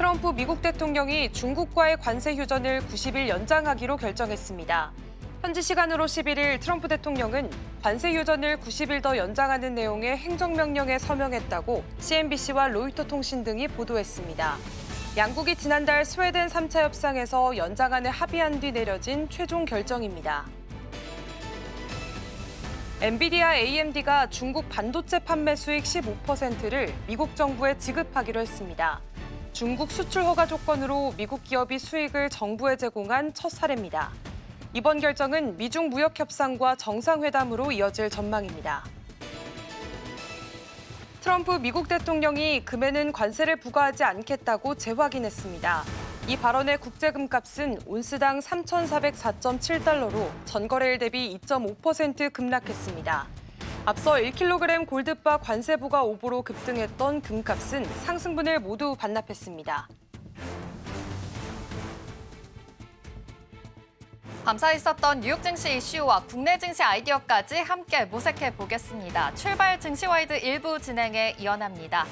트럼프 미국 대통령이 중국과의 관세 휴전을 90일 연장하기로 결정했습니다. 현지 시간으로 11일 트럼프 대통령은 관세 휴전을 90일 더 연장하는 내용의 행정명령에 서명했다고 CNBC와 로이터 통신 등이 보도했습니다. 양국이 지난달 스웨덴 3차 협상에서 연장안에 합의한 뒤 내려진 최종 결정입니다. 엔비디아 AMD가 중국 반도체 판매 수익 15%를 미국 정부에 지급하기로 했습니다. 중국 수출 허가 조건으로 미국 기업이 수익을 정부에 제공한 첫 사례입니다. 이번 결정은 미중 무역 협상과 정상회담으로 이어질 전망입니다. 트럼프 미국 대통령이 금에는 관세를 부과하지 않겠다고 재확인했습니다. 이 발언의 국제금값은 온스당 3,404.7달러로 전거래일 대비 2.5% 급락했습니다. 앞서 1kg 골드바 관세 부과 오보로 급등했던 금값은 상승분을 모두 반납했습니다. 밤사 있었던 뉴욕 증시 이슈와 국내 증시 아이디어까지 함께 모색해 보겠습니다. 출발 증시와이드 1부 진행에 이어납니다.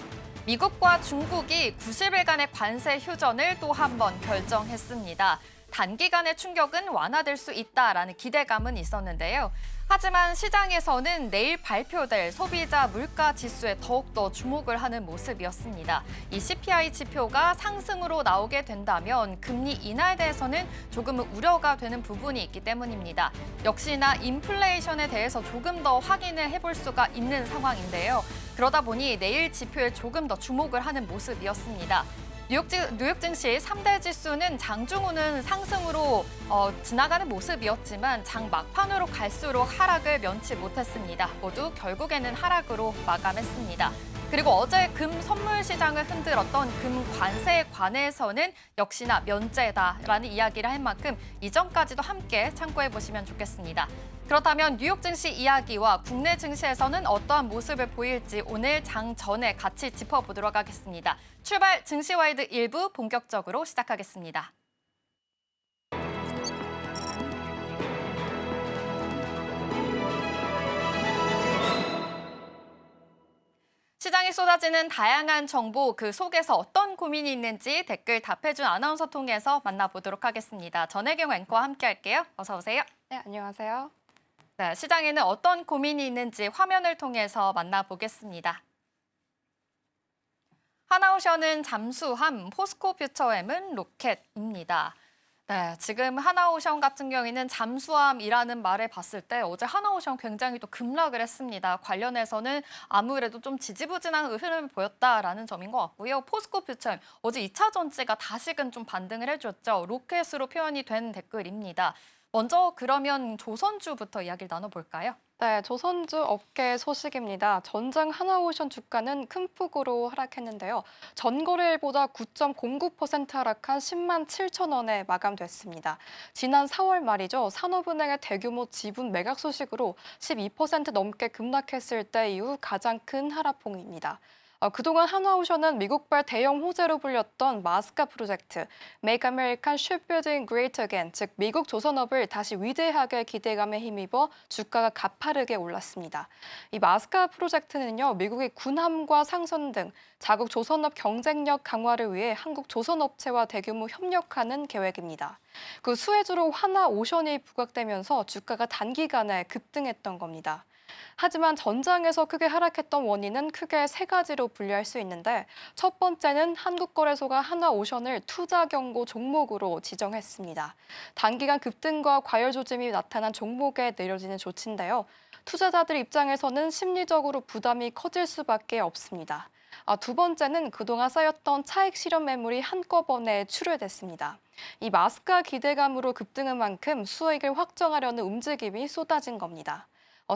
미국과 중국이 90일간의 관세 휴전을 또 한 번 결정했습니다. 단기간의 충격은 완화될 수 있다라는 기대감은 있었는데요. 하지만 시장에서는 내일 발표될 소비자 물가 지수에 더욱더 주목을 하는 모습이었습니다. 이 CPI 지표가 상승으로 나오게 된다면 금리 인하에 대해서는 조금은 우려가 되는 부분이 있기 때문입니다. 역시나 인플레이션에 대해서 조금 더 확인을 해볼 수가 있는 상황인데요. 그러다 보니 내일 지표에 조금 더 주목을 하는 모습이었습니다. 뉴욕 증시 3대 지수는 장중후는 상승으로 지나가는 모습이었지만 장 막판으로 갈수록 하락을 면치 못했습니다. 모두 결국에는 하락으로 마감했습니다. 그리고 어제 금 선물 시장을 흔들었던 금 관세에 관해서는 역시나 면제다라는 이야기를 할 만큼 이전까지도 함께 참고해 보시면 좋겠습니다. 그렇다면 뉴욕 증시 이야기와 국내 증시에서는 어떠한 모습을 보일지 오늘 장 전에 같이 짚어보도록 하겠습니다. 출발 증시와이드 1부 본격적으로 시작하겠습니다. 시장에 쏟아지는 다양한 정보, 그 속에서 어떤 고민이 있는지 댓글 답해준 아나운서 통해서 만나보도록 하겠습니다. 전혜경 앵커와 함께할게요. 어서 오세요. 네, 안녕하세요. 네, 시장에는 어떤 고민이 있는지 화면을 통해서 만나보겠습니다. 하나오션은 잠수함, 포스코 퓨처엠은 로켓입니다. 네, 지금 하나오션 같은 경우에는 잠수함이라는 말을 봤을 때 어제 하나오션 굉장히 또 급락을 했습니다. 관련해서는 아무래도 좀 지지부진한 흐름을 보였다라는 점인 것 같고요. 포스코 퓨처엠, 어제 2차 전지가 다시금 좀 반등을 해줬죠. 로켓으로 표현이 된 댓글입니다. 먼저 그러면 조선주부터 이야기를 나눠볼까요? 네, 조선주 업계 소식입니다. 전장 하나오션 주가는 큰 폭으로 하락했는데요. 전거래일보다 9.09% 하락한 10만 7천 원에 마감됐습니다. 지난 4월 말이죠. 산업은행의 대규모 지분 매각 소식으로 12% 넘게 급락했을 때 이후 가장 큰 하락폭입니다. 그동안 하나오션은 미국발 대형 호재로 불렸던 마스카 프로젝트, Make American Shipbuilding Great Again, 즉 미국 조선업을 다시 위대하게 기대감에 힘입어 주가가 가파르게 올랐습니다. 이 마스카 프로젝트는요, 미국의 군함과 상선 등 자국 조선업 경쟁력 강화를 위해 한국 조선업체와 대규모 협력하는 계획입니다. 그 수혜주로 하나오션이 부각되면서 주가가 단기간에 급등했던 겁니다. 하지만 전장에서 크게 하락했던 원인은 크게 세 가지로 분류할 수 있는데 첫 번째는 한국거래소가 하나오션을 투자 경고 종목으로 지정했습니다. 단기간 급등과 과열 조짐이 나타난 종목에 내려지는 조치인데요. 투자자들 입장에서는 심리적으로 부담이 커질 수밖에 없습니다. 두 번째는 그동안 쌓였던 차익 실현 매물이 한꺼번에 출회됐습니다. 이 마스카 기대감으로 급등한 만큼 수익을 확정하려는 움직임이 쏟아진 겁니다.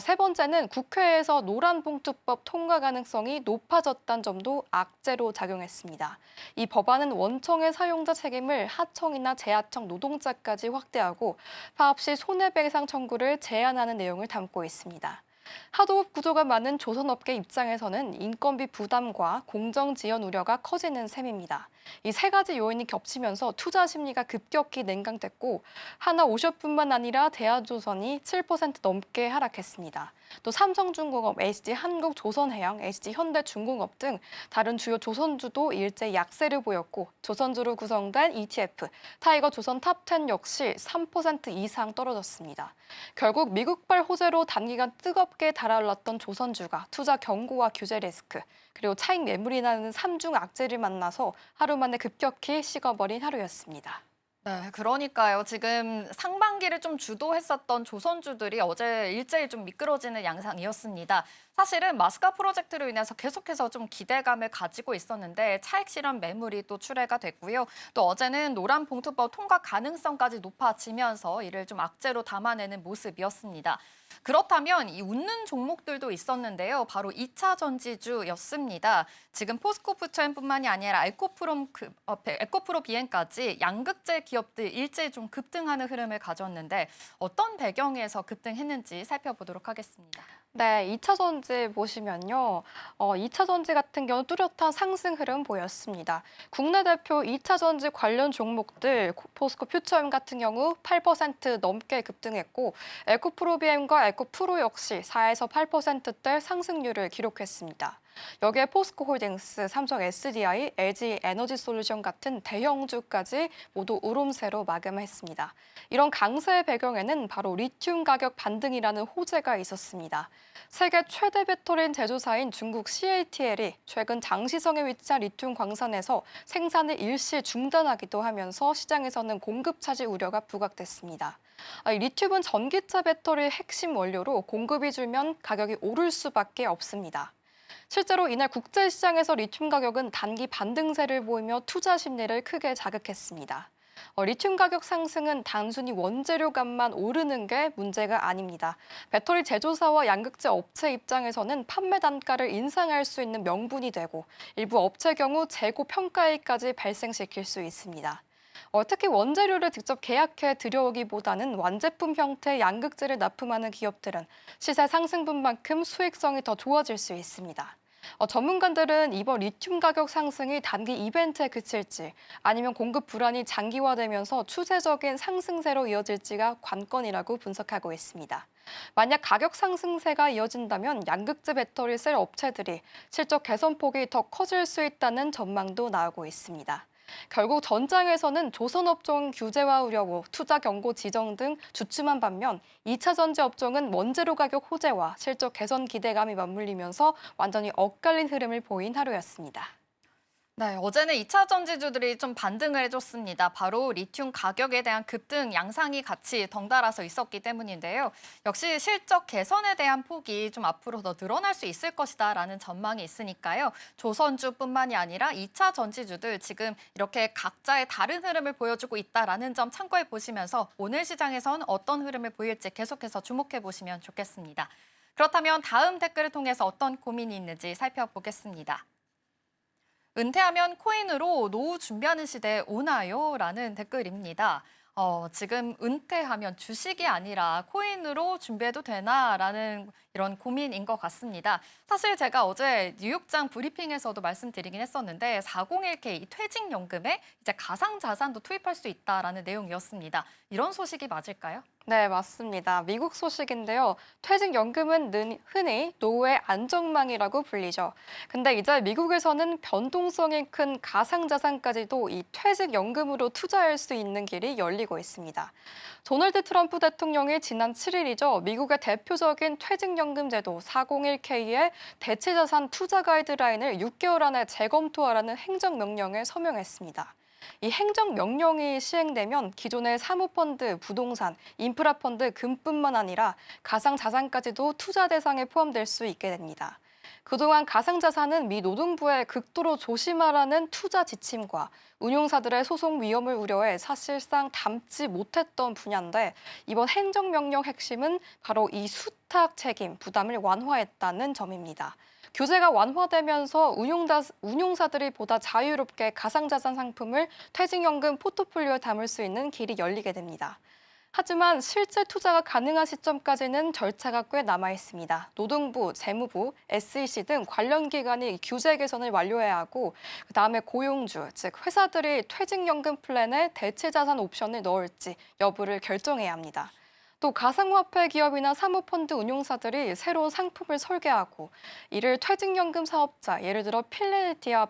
세 번째는 국회에서 노란봉투법 통과 가능성이 높아졌다는 점도 악재로 작용했습니다. 이 법안은 원청의 사용자 책임을 하청이나 재하청 노동자까지 확대하고 파업 시 손해배상 청구를 제한하는 내용을 담고 있습니다. 하도급 구조가 많은 조선업계 입장에서는 인건비 부담과 공정 지연 우려가 커지는 셈입니다. 이 세 가지 요인이 겹치면서 투자 심리가 급격히 냉각됐고 하나오션뿐만 아니라 대한조선이 7% 넘게 하락했습니다. 또 삼성중공업, SD한국, 조선해양, SD현대중공업 등 다른 주요 조선주도 일제 약세를 보였고 조선주로 구성된 ETF, 타이거 조선 탑10 역시 3% 이상 떨어졌습니다. 결국 미국발 호재로 단기간 뜨겁게 달아올랐던 조선주가 투자 경고와 규제 리스크, 그리고 차익 매물이 나는 삼중 악재를 만나서 하루 만에 급격히 식어버린 하루였습니다. 네, 그러니까요. 지금 상반기를 좀 주도했었던 조선주들이 어제 일제히 좀 미끄러지는 양상이었습니다. 사실은 마스카 프로젝트로 인해서 계속해서 좀 기대감을 가지고 있었는데 차익 실현 매물이 또 출회가 됐고요. 또 어제는 노란 봉투법 통과 가능성까지 높아지면서 이를 좀 악재로 담아내는 모습이었습니다. 그렇다면 이 웃는 종목들도 있었는데요. 바로 2차 전지주였습니다. 지금 포스코프투엠뿐만이 아니라 에코프로 비행까지 양극재 기업들 일제히 좀 급등하는 흐름을 가졌는데 어떤 배경에서 급등했는지 살펴보도록 하겠습니다. 네, 2차 전지 보시면요. 2차 전지 같은 경우 뚜렷한 상승 흐름 보였습니다. 국내 대표 2차 전지 관련 종목들 포스코 퓨처엠 같은 경우 8% 넘게 급등했고 에코프로비엠과 에코프로 역시 4에서 8%대 상승률을 기록했습니다. 여기에 포스코홀딩스, 삼성 SDI, LG 에너지솔루션 같은 대형주까지 모두 우름세로 마감했습니다. 이런 강세의 배경에는 바로 리튬 가격 반등이라는 호재가 있었습니다. 세계 최대 배터리 제조사인 중국 CATL이 최근 장시성에 위치한 리튬 광산에서 생산을 일시 중단하기도 하면서 시장에서는 공급 차질 우려가 부각됐습니다. 리튬은 전기차 배터리의 핵심 원료로 공급이 줄면 가격이 오를 수밖에 없습니다. 실제로 이날 국제시장에서 리튬 가격은 단기 반등세를 보이며 투자 심리를 크게 자극했습니다. 리튬 가격 상승은 단순히 원재료 값만 오르는 게 문제가 아닙니다. 배터리 제조사와 양극재 업체 입장에서는 판매 단가를 인상할 수 있는 명분이 되고 일부 업체 경우 재고 평가일까지 발생시킬 수 있습니다. 특히 원재료를 직접 계약해 들여오기보다는 완제품 형태의 양극재를 납품하는 기업들은 시세 상승분만큼 수익성이 더 좋아질 수 있습니다. 전문가들은 이번 리튬 가격 상승이 단기 이벤트에 그칠지 아니면 공급 불안이 장기화되면서 추세적인 상승세로 이어질지가 관건이라고 분석하고 있습니다. 만약 가격 상승세가 이어진다면 양극재 배터리 셀 업체들이 실적 개선폭이 더 커질 수 있다는 전망도 나오고 있습니다. 결국 전장에서는 조선업종 규제와 우려고 투자 경고 지정 등 주춤한 반면 2차 전지 업종은 원재료 가격 호재와 실적 개선 기대감이 맞물리면서 완전히 엇갈린 흐름을 보인 하루였습니다. 네, 어제는 2차 전지주들이 좀 반등을 해줬습니다. 바로 리튬 가격에 대한 급등 양상이 같이 덩달아서 있었기 때문인데요. 역시 실적 개선에 대한 폭이 좀 앞으로 더 늘어날 수 있을 것이다라는 전망이 있으니까요. 조선주뿐만이 아니라 2차 전지주들 지금 이렇게 각자의 다른 흐름을 보여주고 있다라는 점 참고해 보시면서 오늘 시장에선 어떤 흐름을 보일지 계속해서 주목해 보시면 좋겠습니다. 그렇다면 다음 댓글을 통해서 어떤 고민이 있는지 살펴보겠습니다. 은퇴하면 코인으로 노후 준비하는 시대에 오나요? 라는 댓글입니다. 지금 은퇴하면 주식이 아니라 코인으로 준비해도 되나? 라는 이런 고민인 것 같습니다. 사실 제가 어제 뉴욕장 브리핑에서도 말씀드리긴 했었는데 401k 퇴직연금에 이제 가상자산도 투입할 수 있다라는 내용이었습니다. 이런 소식이 맞을까요? 네, 맞습니다. 미국 소식인데요. 퇴직연금은 흔히 노후의 안정망이라고 불리죠. 근데 이제 미국에서는 변동성이 큰 가상자산까지도 이 퇴직연금으로 투자할 수 있는 길이 열리고 있습니다. 도널드 트럼프 대통령이 지난 7일이죠. 미국의 대표적인 퇴직연금 제도 401k의 대체자산 투자 가이드라인을 6개월 안에 재검토하라는 행정명령을 서명했습니다. 이 행정명령이 시행되면 기존의 사모펀드, 부동산, 인프라펀드, 금뿐만 아니라 가상자산까지도 투자 대상에 포함될 수 있게 됩니다. 그동안 가상자산은 미 노동부의 극도로 조심하라는 투자 지침과 운용사들의 소송 위험을 우려해 사실상 담지 못했던 분야인데 이번 행정명령 핵심은 바로 이 수탁 책임, 부담을 완화했다는 점입니다. 규제가 완화되면서 운용사들이 보다 자유롭게 가상자산 상품을 퇴직연금 포트폴리오에 담을 수 있는 길이 열리게 됩니다. 하지만 실제 투자가 가능한 시점까지는 절차가 꽤 남아 있습니다. 노동부, 재무부, SEC 등 관련 기관이 규제 개선을 완료해야 하고 그다음에 고용주, 즉 회사들이 퇴직연금 플랜에 대체자산 옵션을 넣을지 여부를 결정해야 합니다. 또 가상화폐 기업이나 사모펀드 운용사들이 새로운 상품을 설계하고 이를 퇴직연금 사업자, 예를 들어 필리디아,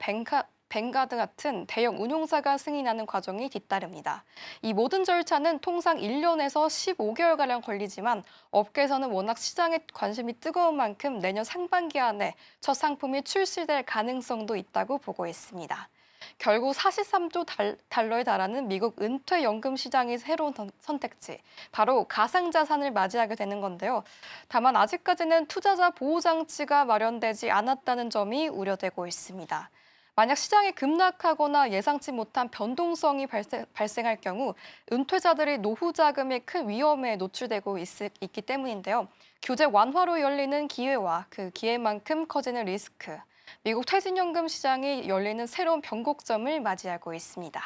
뱅가드 같은 대형 운용사가 승인하는 과정이 뒤따릅니다. 이 모든 절차는 통상 1년에서 15개월가량 걸리지만 업계에서는 워낙 시장에 관심이 뜨거운 만큼 내년 상반기 안에 첫 상품이 출시될 가능성도 있다고 보고 있습니다. 결국 43조 달러에 달하는 미국 은퇴연금 시장의 새로운 선택지, 바로 가상자산을 맞이하게 되는 건데요. 다만 아직까지는 투자자 보호장치가 마련되지 않았다는 점이 우려되고 있습니다. 만약 시장이 급락하거나 예상치 못한 변동성이 발생할 경우 은퇴자들이 노후 자금의 큰 위험에 노출되고 있기 때문인데요. 규제 완화로 열리는 기회와 그 기회만큼 커지는 리스크, 미국 퇴직연금 시장이 열리는 새로운 변곡점을 맞이하고 있습니다.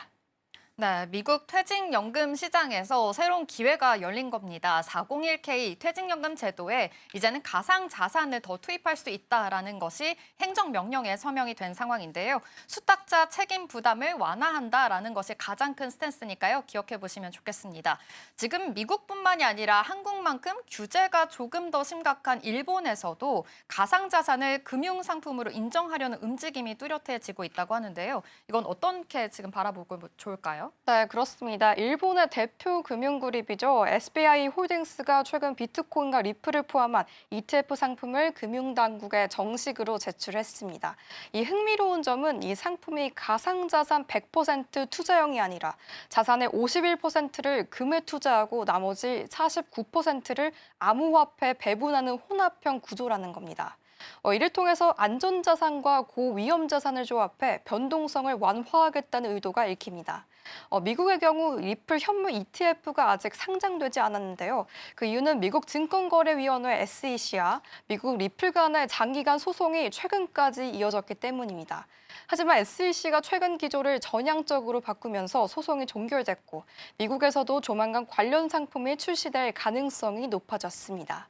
네, 미국 퇴직연금 시장에서 새로운 기회가 열린 겁니다. 401k 퇴직연금 제도에 이제는 가상자산을 더 투입할 수 있다라는 것이 행정명령에 서명이 된 상황인데요. 수탁자 책임 부담을 완화한다라는 것이 가장 큰 스탠스니까요. 기억해 보시면 좋겠습니다. 지금 미국뿐만이 아니라 한국만큼 규제가 조금 더 심각한 일본에서도 가상자산을 금융상품으로 인정하려는 움직임이 뚜렷해지고 있다고 하는데요. 이건 어떻게 지금 바라보고 좋을까요? 네, 그렇습니다. 일본의 대표 금융그룹이죠. SBI 홀딩스가 최근 비트코인과 리플을 포함한 ETF 상품을 금융당국에 정식으로 제출했습니다. 이 흥미로운 점은 이 상품이 가상자산 100% 투자형이 아니라 자산의 51%를 금에 투자하고 나머지 49%를 암호화폐 배분하는 혼합형 구조라는 겁니다. 이를 통해서 안전자산과 고위험자산을 조합해 변동성을 완화하겠다는 의도가 읽힙니다. 미국의 경우 리플 현물 ETF가 아직 상장되지 않았는데요. 그 이유는 미국 증권거래위원회 SEC와 미국 리플 간의 장기간 소송이 최근까지 이어졌기 때문입니다. 하지만 SEC가 최근 기조를 전향적으로 바꾸면서 소송이 종결됐고 미국에서도 조만간 관련 상품이 출시될 가능성이 높아졌습니다.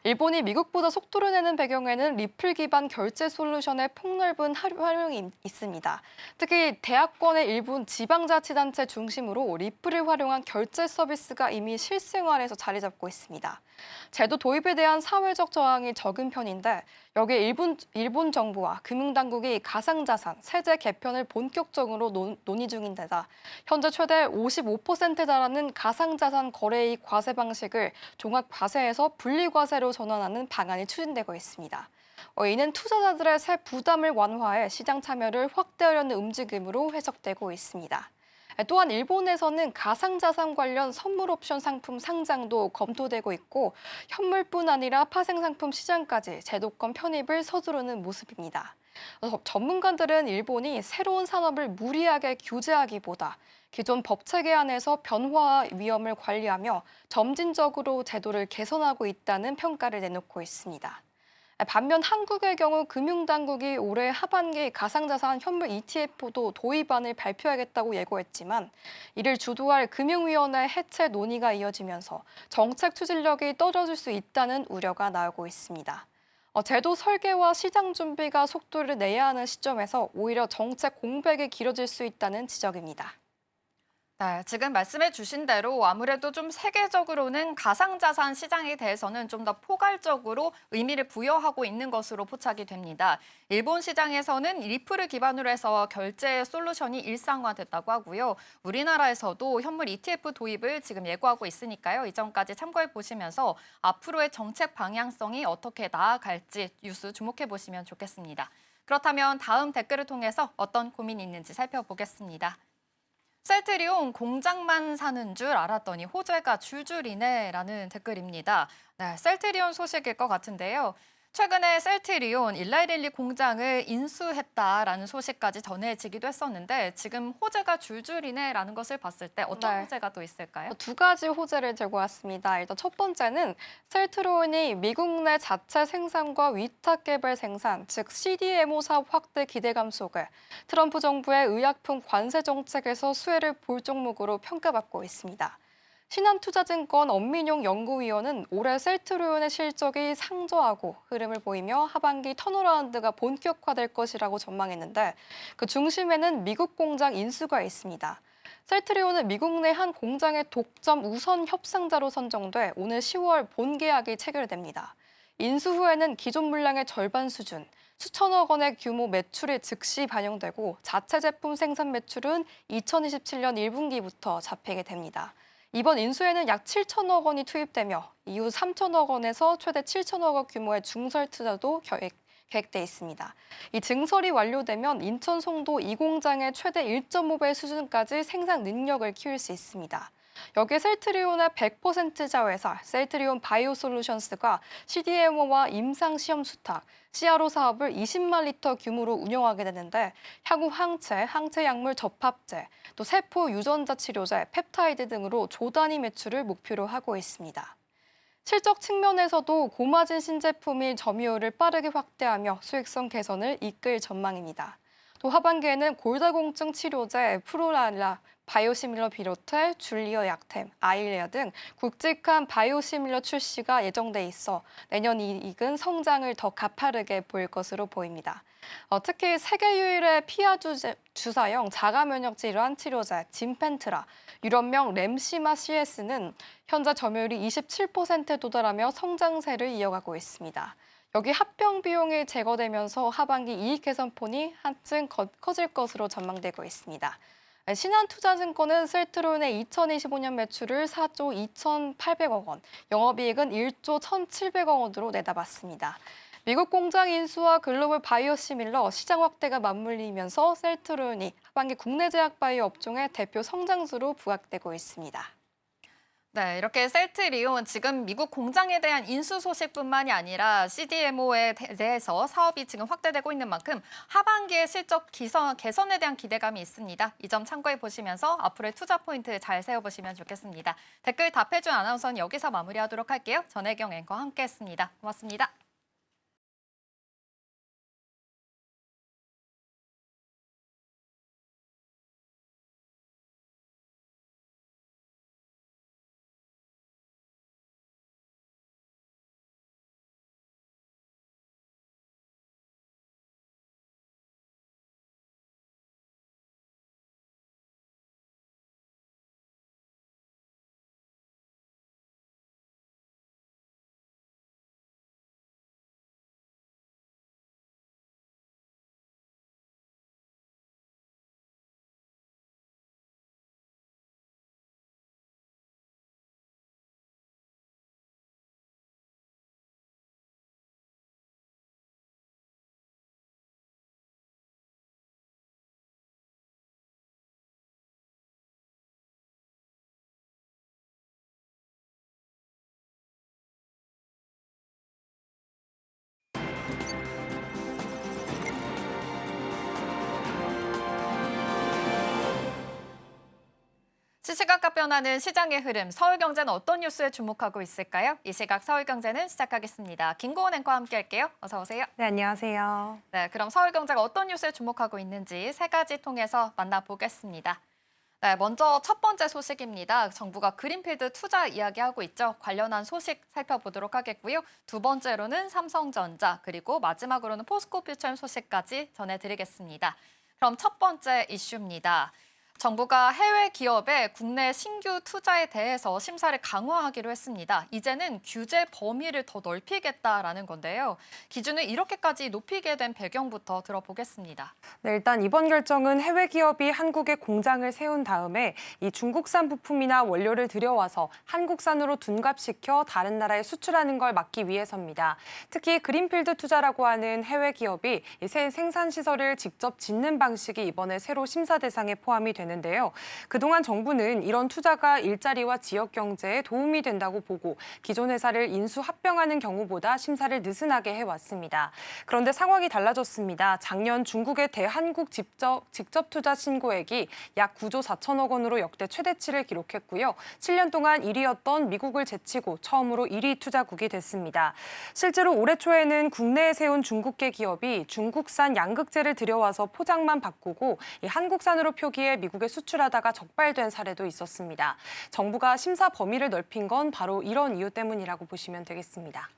일본이 미국보다 속도를 내는 배경에는 리플 기반 결제 솔루션의 폭넓은 활용이 있습니다. 특히 대학권의 일부 지방자치단체 중심으로 리플을 활용한 결제 서비스가 이미 실생활에서 자리 잡고 있습니다. 제도 도입에 대한 사회적 저항이 적은 편인데 여기에 일본 정부와 금융당국이 가상자산, 세제 개편을 본격적으로 논의 중인 데다 현재 최대 55%에 달하는 가상자산 거래이익 과세 방식을 종합과세에서 분리과세로 전환하는 방안이 추진되고 있습니다. 이는 투자자들의 세 부담을 완화해 시장 참여를 확대하려는 움직임으로 해석되고 있습니다. 또한 일본에서는 가상자산 관련 선물 옵션 상품 상장도 검토되고 있고 현물뿐 아니라 파생상품 시장까지 제도권 편입을 서두르는 모습입니다. 전문가들은 일본이 새로운 산업을 무리하게 규제하기보다 기존 법체계 안에서 변화 위험을 관리하며 점진적으로 제도를 개선하고 있다는 평가를 내놓고 있습니다. 반면 한국의 경우 금융당국이 올해 하반기 가상자산 현물 ETF도 도입안을 발표하겠다고 예고했지만 이를 주도할 금융위원회 해체 논의가 이어지면서 정책 추진력이 떨어질 수 있다는 우려가 나오고 있습니다. 제도 설계와 시장 준비가 속도를 내야 하는 시점에서 오히려 정책 공백이 길어질 수 있다는 지적입니다. 네, 지금 말씀해 주신 대로 아무래도 좀 세계적으로는 가상자산 시장에 대해서는 좀 더 포괄적으로 의미를 부여하고 있는 것으로 포착이 됩니다. 일본 시장에서는 리플을 기반으로 해서 결제 솔루션이 일상화됐다고 하고요. 우리나라에서도 현물 ETF 도입을 지금 예고하고 있으니까요. 이 점까지 참고해 보시면서 앞으로의 정책 방향성이 어떻게 나아갈지 뉴스 주목해 보시면 좋겠습니다. 그렇다면 다음 댓글을 통해서 어떤 고민이 있는지 살펴보겠습니다. 셀트리온 공장만 사는 줄 알았더니 호재가 줄줄이네라는 댓글입니다. 네, 셀트리온 소식일 것 같은데요. 최근에 셀트리온 일라이릴리 공장을 인수했다라는 소식까지 전해지기도 했었는데 지금 호재가 줄줄이네라는 것을 봤을 때 어떤 호재가 또 있을까요? 두 가지 호재를 들고 왔습니다. 일단 첫 번째는 셀트리온이 미국 내 자체 생산과 위탁 개발 생산, 즉 CDMO 사업 확대 기대감 속에 트럼프 정부의 의약품 관세 정책에서 수혜를 볼 종목으로 평가받고 있습니다. 신한투자증권 엄민용 연구위원은 올해 셀트리온의 실적이 상저하고 흐름을 보이며 하반기 턴어라운드가 본격화될 것이라고 전망했는데 그 중심에는 미국 공장 인수가 있습니다. 셀트리온은 미국 내 한 공장의 독점 우선 협상자로 선정돼 오늘 10월 본계약이 체결됩니다. 인수 후에는 기존 물량의 절반 수준, 수천억 원의 규모 매출이 즉시 반영되고 자체 제품 생산 매출은 2027년 1분기부터 잡히게 됩니다. 이번 인수에는 약 7천억 원이 투입되며 이후 3천억 원에서 최대 7천억 원 규모의 중설 투자도 계획돼 있습니다. 이 증설이 완료되면 인천 송도 이 공장의 최대 1.5배 수준까지 생산 능력을 키울 수 있습니다. 여기에 셀트리온의 100% 자회사 셀트리온 바이오솔루션스가 CDMO와 임상 시험 수탁, CRO 사업을 20만 리터 규모로 운영하게 되는데 향후 항체 약물 접합제, 또 세포 유전자 치료제, 펩타이드 등으로 조 단위 매출을 목표로 하고 있습니다. 실적 측면에서도 고마진 신제품이 점유율을 빠르게 확대하며 수익성 개선을 이끌 전망입니다. 또 하반기에는 골다공증 치료제 프로랄라, 바이오시밀러 비롯해 줄리어 약템, 아일레아 등 굵직한 바이오시밀러 출시가 예정돼 있어 내년 이익은 성장을 더 가파르게 보일 것으로 보입니다. 특히 세계 유일의 피하 주사형 자가 면역 질환 치료제 진펜트라, 유럽명 렘시마 CS는 현재 점유율이 27%에 도달하며 성장세를 이어가고 있습니다. 여기 합병 비용이 제거되면서 하반기 이익 개선폭이 한층 커질 것으로 전망되고 있습니다. 신한투자증권은 셀트리온의 2025년 매출을 4조 2,800억 원, 영업이익은 1조 1,700억 원으로 내다봤습니다. 미국 공장 인수와 글로벌 바이오시밀러 시장 확대가 맞물리면서 셀트리온이 하반기 국내 제약 바이오 업종의 대표 성장주로 부각되고 있습니다. 네, 이렇게 셀트리온 지금 미국 공장에 대한 인수 소식뿐만이 아니라 CDMO에 대해서 사업이 지금 확대되고 있는 만큼 하반기의 실적 개선에 대한 기대감이 있습니다. 이 점 참고해 보시면서 앞으로의 투자 포인트 잘 세워보시면 좋겠습니다. 댓글 답해준 아나운서는 여기서 마무리하도록 할게요. 전혜경 앵커와 함께했습니다. 고맙습니다. 시시각각 변하는 시장의 흐름, 서울경제는 어떤 뉴스에 주목하고 있을까요? 이 시각 서울경제는 시작하겠습니다. 김고은 앵커와 함께할게요. 어서 오세요. 네, 안녕하세요. 네, 그럼 서울경제가 어떤 뉴스에 주목하고 있는지 세 가지 통해서 만나보겠습니다. 네, 먼저 첫 번째 소식입니다. 정부가 그린필드 투자 이야기하고 있죠. 관련한 소식 살펴보도록 하겠고요. 두 번째로는 삼성전자, 그리고 마지막으로는 포스코퓨처엠 소식까지 전해드리겠습니다. 그럼 첫 번째 이슈입니다. 정부가 해외 기업의 국내 신규 투자에 대해서 심사를 강화하기로 했습니다. 이제는 규제 범위를 더 넓히겠다라는 건데요. 기준을 이렇게까지 높이게 된 배경부터 들어보겠습니다. 네, 일단 이번 결정은 해외 기업이 한국에 공장을 세운 다음에 이 중국산 부품이나 원료를 들여와서 한국산으로 둔갑시켜 다른 나라에 수출하는 걸 막기 위해서입니다. 특히 그린필드 투자라고 하는 해외 기업이 이 새 생산 시설을 직접 짓는 방식이 이번에 새로 심사 대상에 포함이 되는데요. 그동안 정부는 이런 투자가 일자리와 지역 경제에 도움이 된다고 보고 기존 회사를 인수 합병하는 경우보다 심사를 느슨하게 해왔습니다. 그런데 상황이 달라졌습니다. 작년 중국의 대한국 직접 투자 신고액이 약 9조 4천억 원으로 역대 최대치를 기록했고요. 7년 동안 1위였던 미국을 제치고 처음으로 1위 투자국이 됐습니다. 실제로 올해 초에는 국내에 세운 중국계 기업이 중국산 양극재를 들여와서 포장만 바꾸고 이 한국산으로 표기해 미국에 수출하다가 적발된 사례도 있었습니다. 정부가 심사 범위를 넓힌 건 바로 이런 이유 때문이라고 보시면 되겠습니다.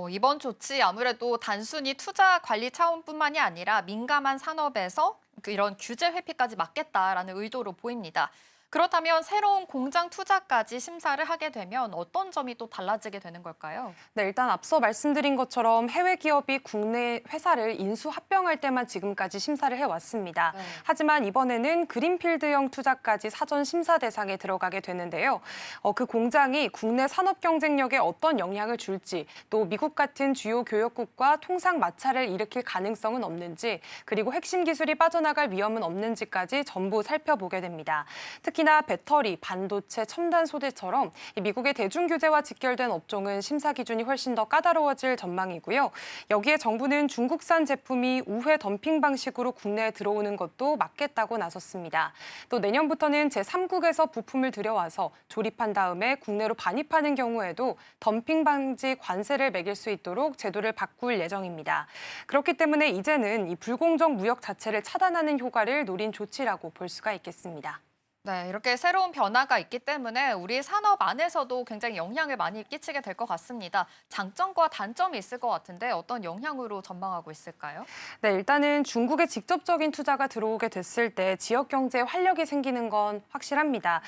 이번 조치 아무래도 단순히 투자 관리 차원뿐만이 아니라 민감한 산업에서 이런 규제 회피까지 막겠다라는 의도로 보입니다. 그렇다면 새로운 공장 투자까지 심사를 하게 되면 어떤 점이 또 달라지게 되는 걸까요? 네, 일단 앞서 말씀드린 것처럼 해외 기업이 국내 회사를 인수 합병할 때만 지금까지 심사를 해왔습니다. 네. 하지만 이번에는 그린필드형 투자까지 사전 심사 대상에 들어가게 되는데요. 그 공장이 국내 산업 경쟁력에 어떤 영향을 줄지, 또 미국 같은 주요 교역국과 통상 마찰을 일으킬 가능성은 없는지, 그리고 핵심 기술이 빠져나갈 위험은 없는지까지 전부 살펴보게 됩니다. 특히나 배터리, 반도체, 첨단 소재처럼 미국의 대중 규제와 직결된 업종은 심사 기준이 훨씬 더 까다로워질 전망이고요. 여기에 정부는 중국산 제품이 우회 덤핑 방식으로 국내에 들어오는 것도 막겠다고 나섰습니다. 또 내년부터는 제3국에서 부품을 들여와서 조립한 다음에 국내로 반입하는 경우에도 덤핑 방지 관세를 매길 수 있도록 제도를 바꿀 예정입니다. 그렇기 때문에 이제는 이 불공정 무역 자체를 차단하는 효과를 노린 조치라고 볼 수가 있겠습니다. 네, 이렇게 새로운 변화가 있기 때문에 우리 산업 안에서도 굉장히 영향을 많이 끼치게 될 것 같습니다. 장점과 단점이 있을 것 같은데 어떤 영향으로 전망하고 있을까요? 네, 일단은 중국의 직접적인 투자가 들어오게 됐을 때 지역 경제에 활력이 생기는 건 확실합니다.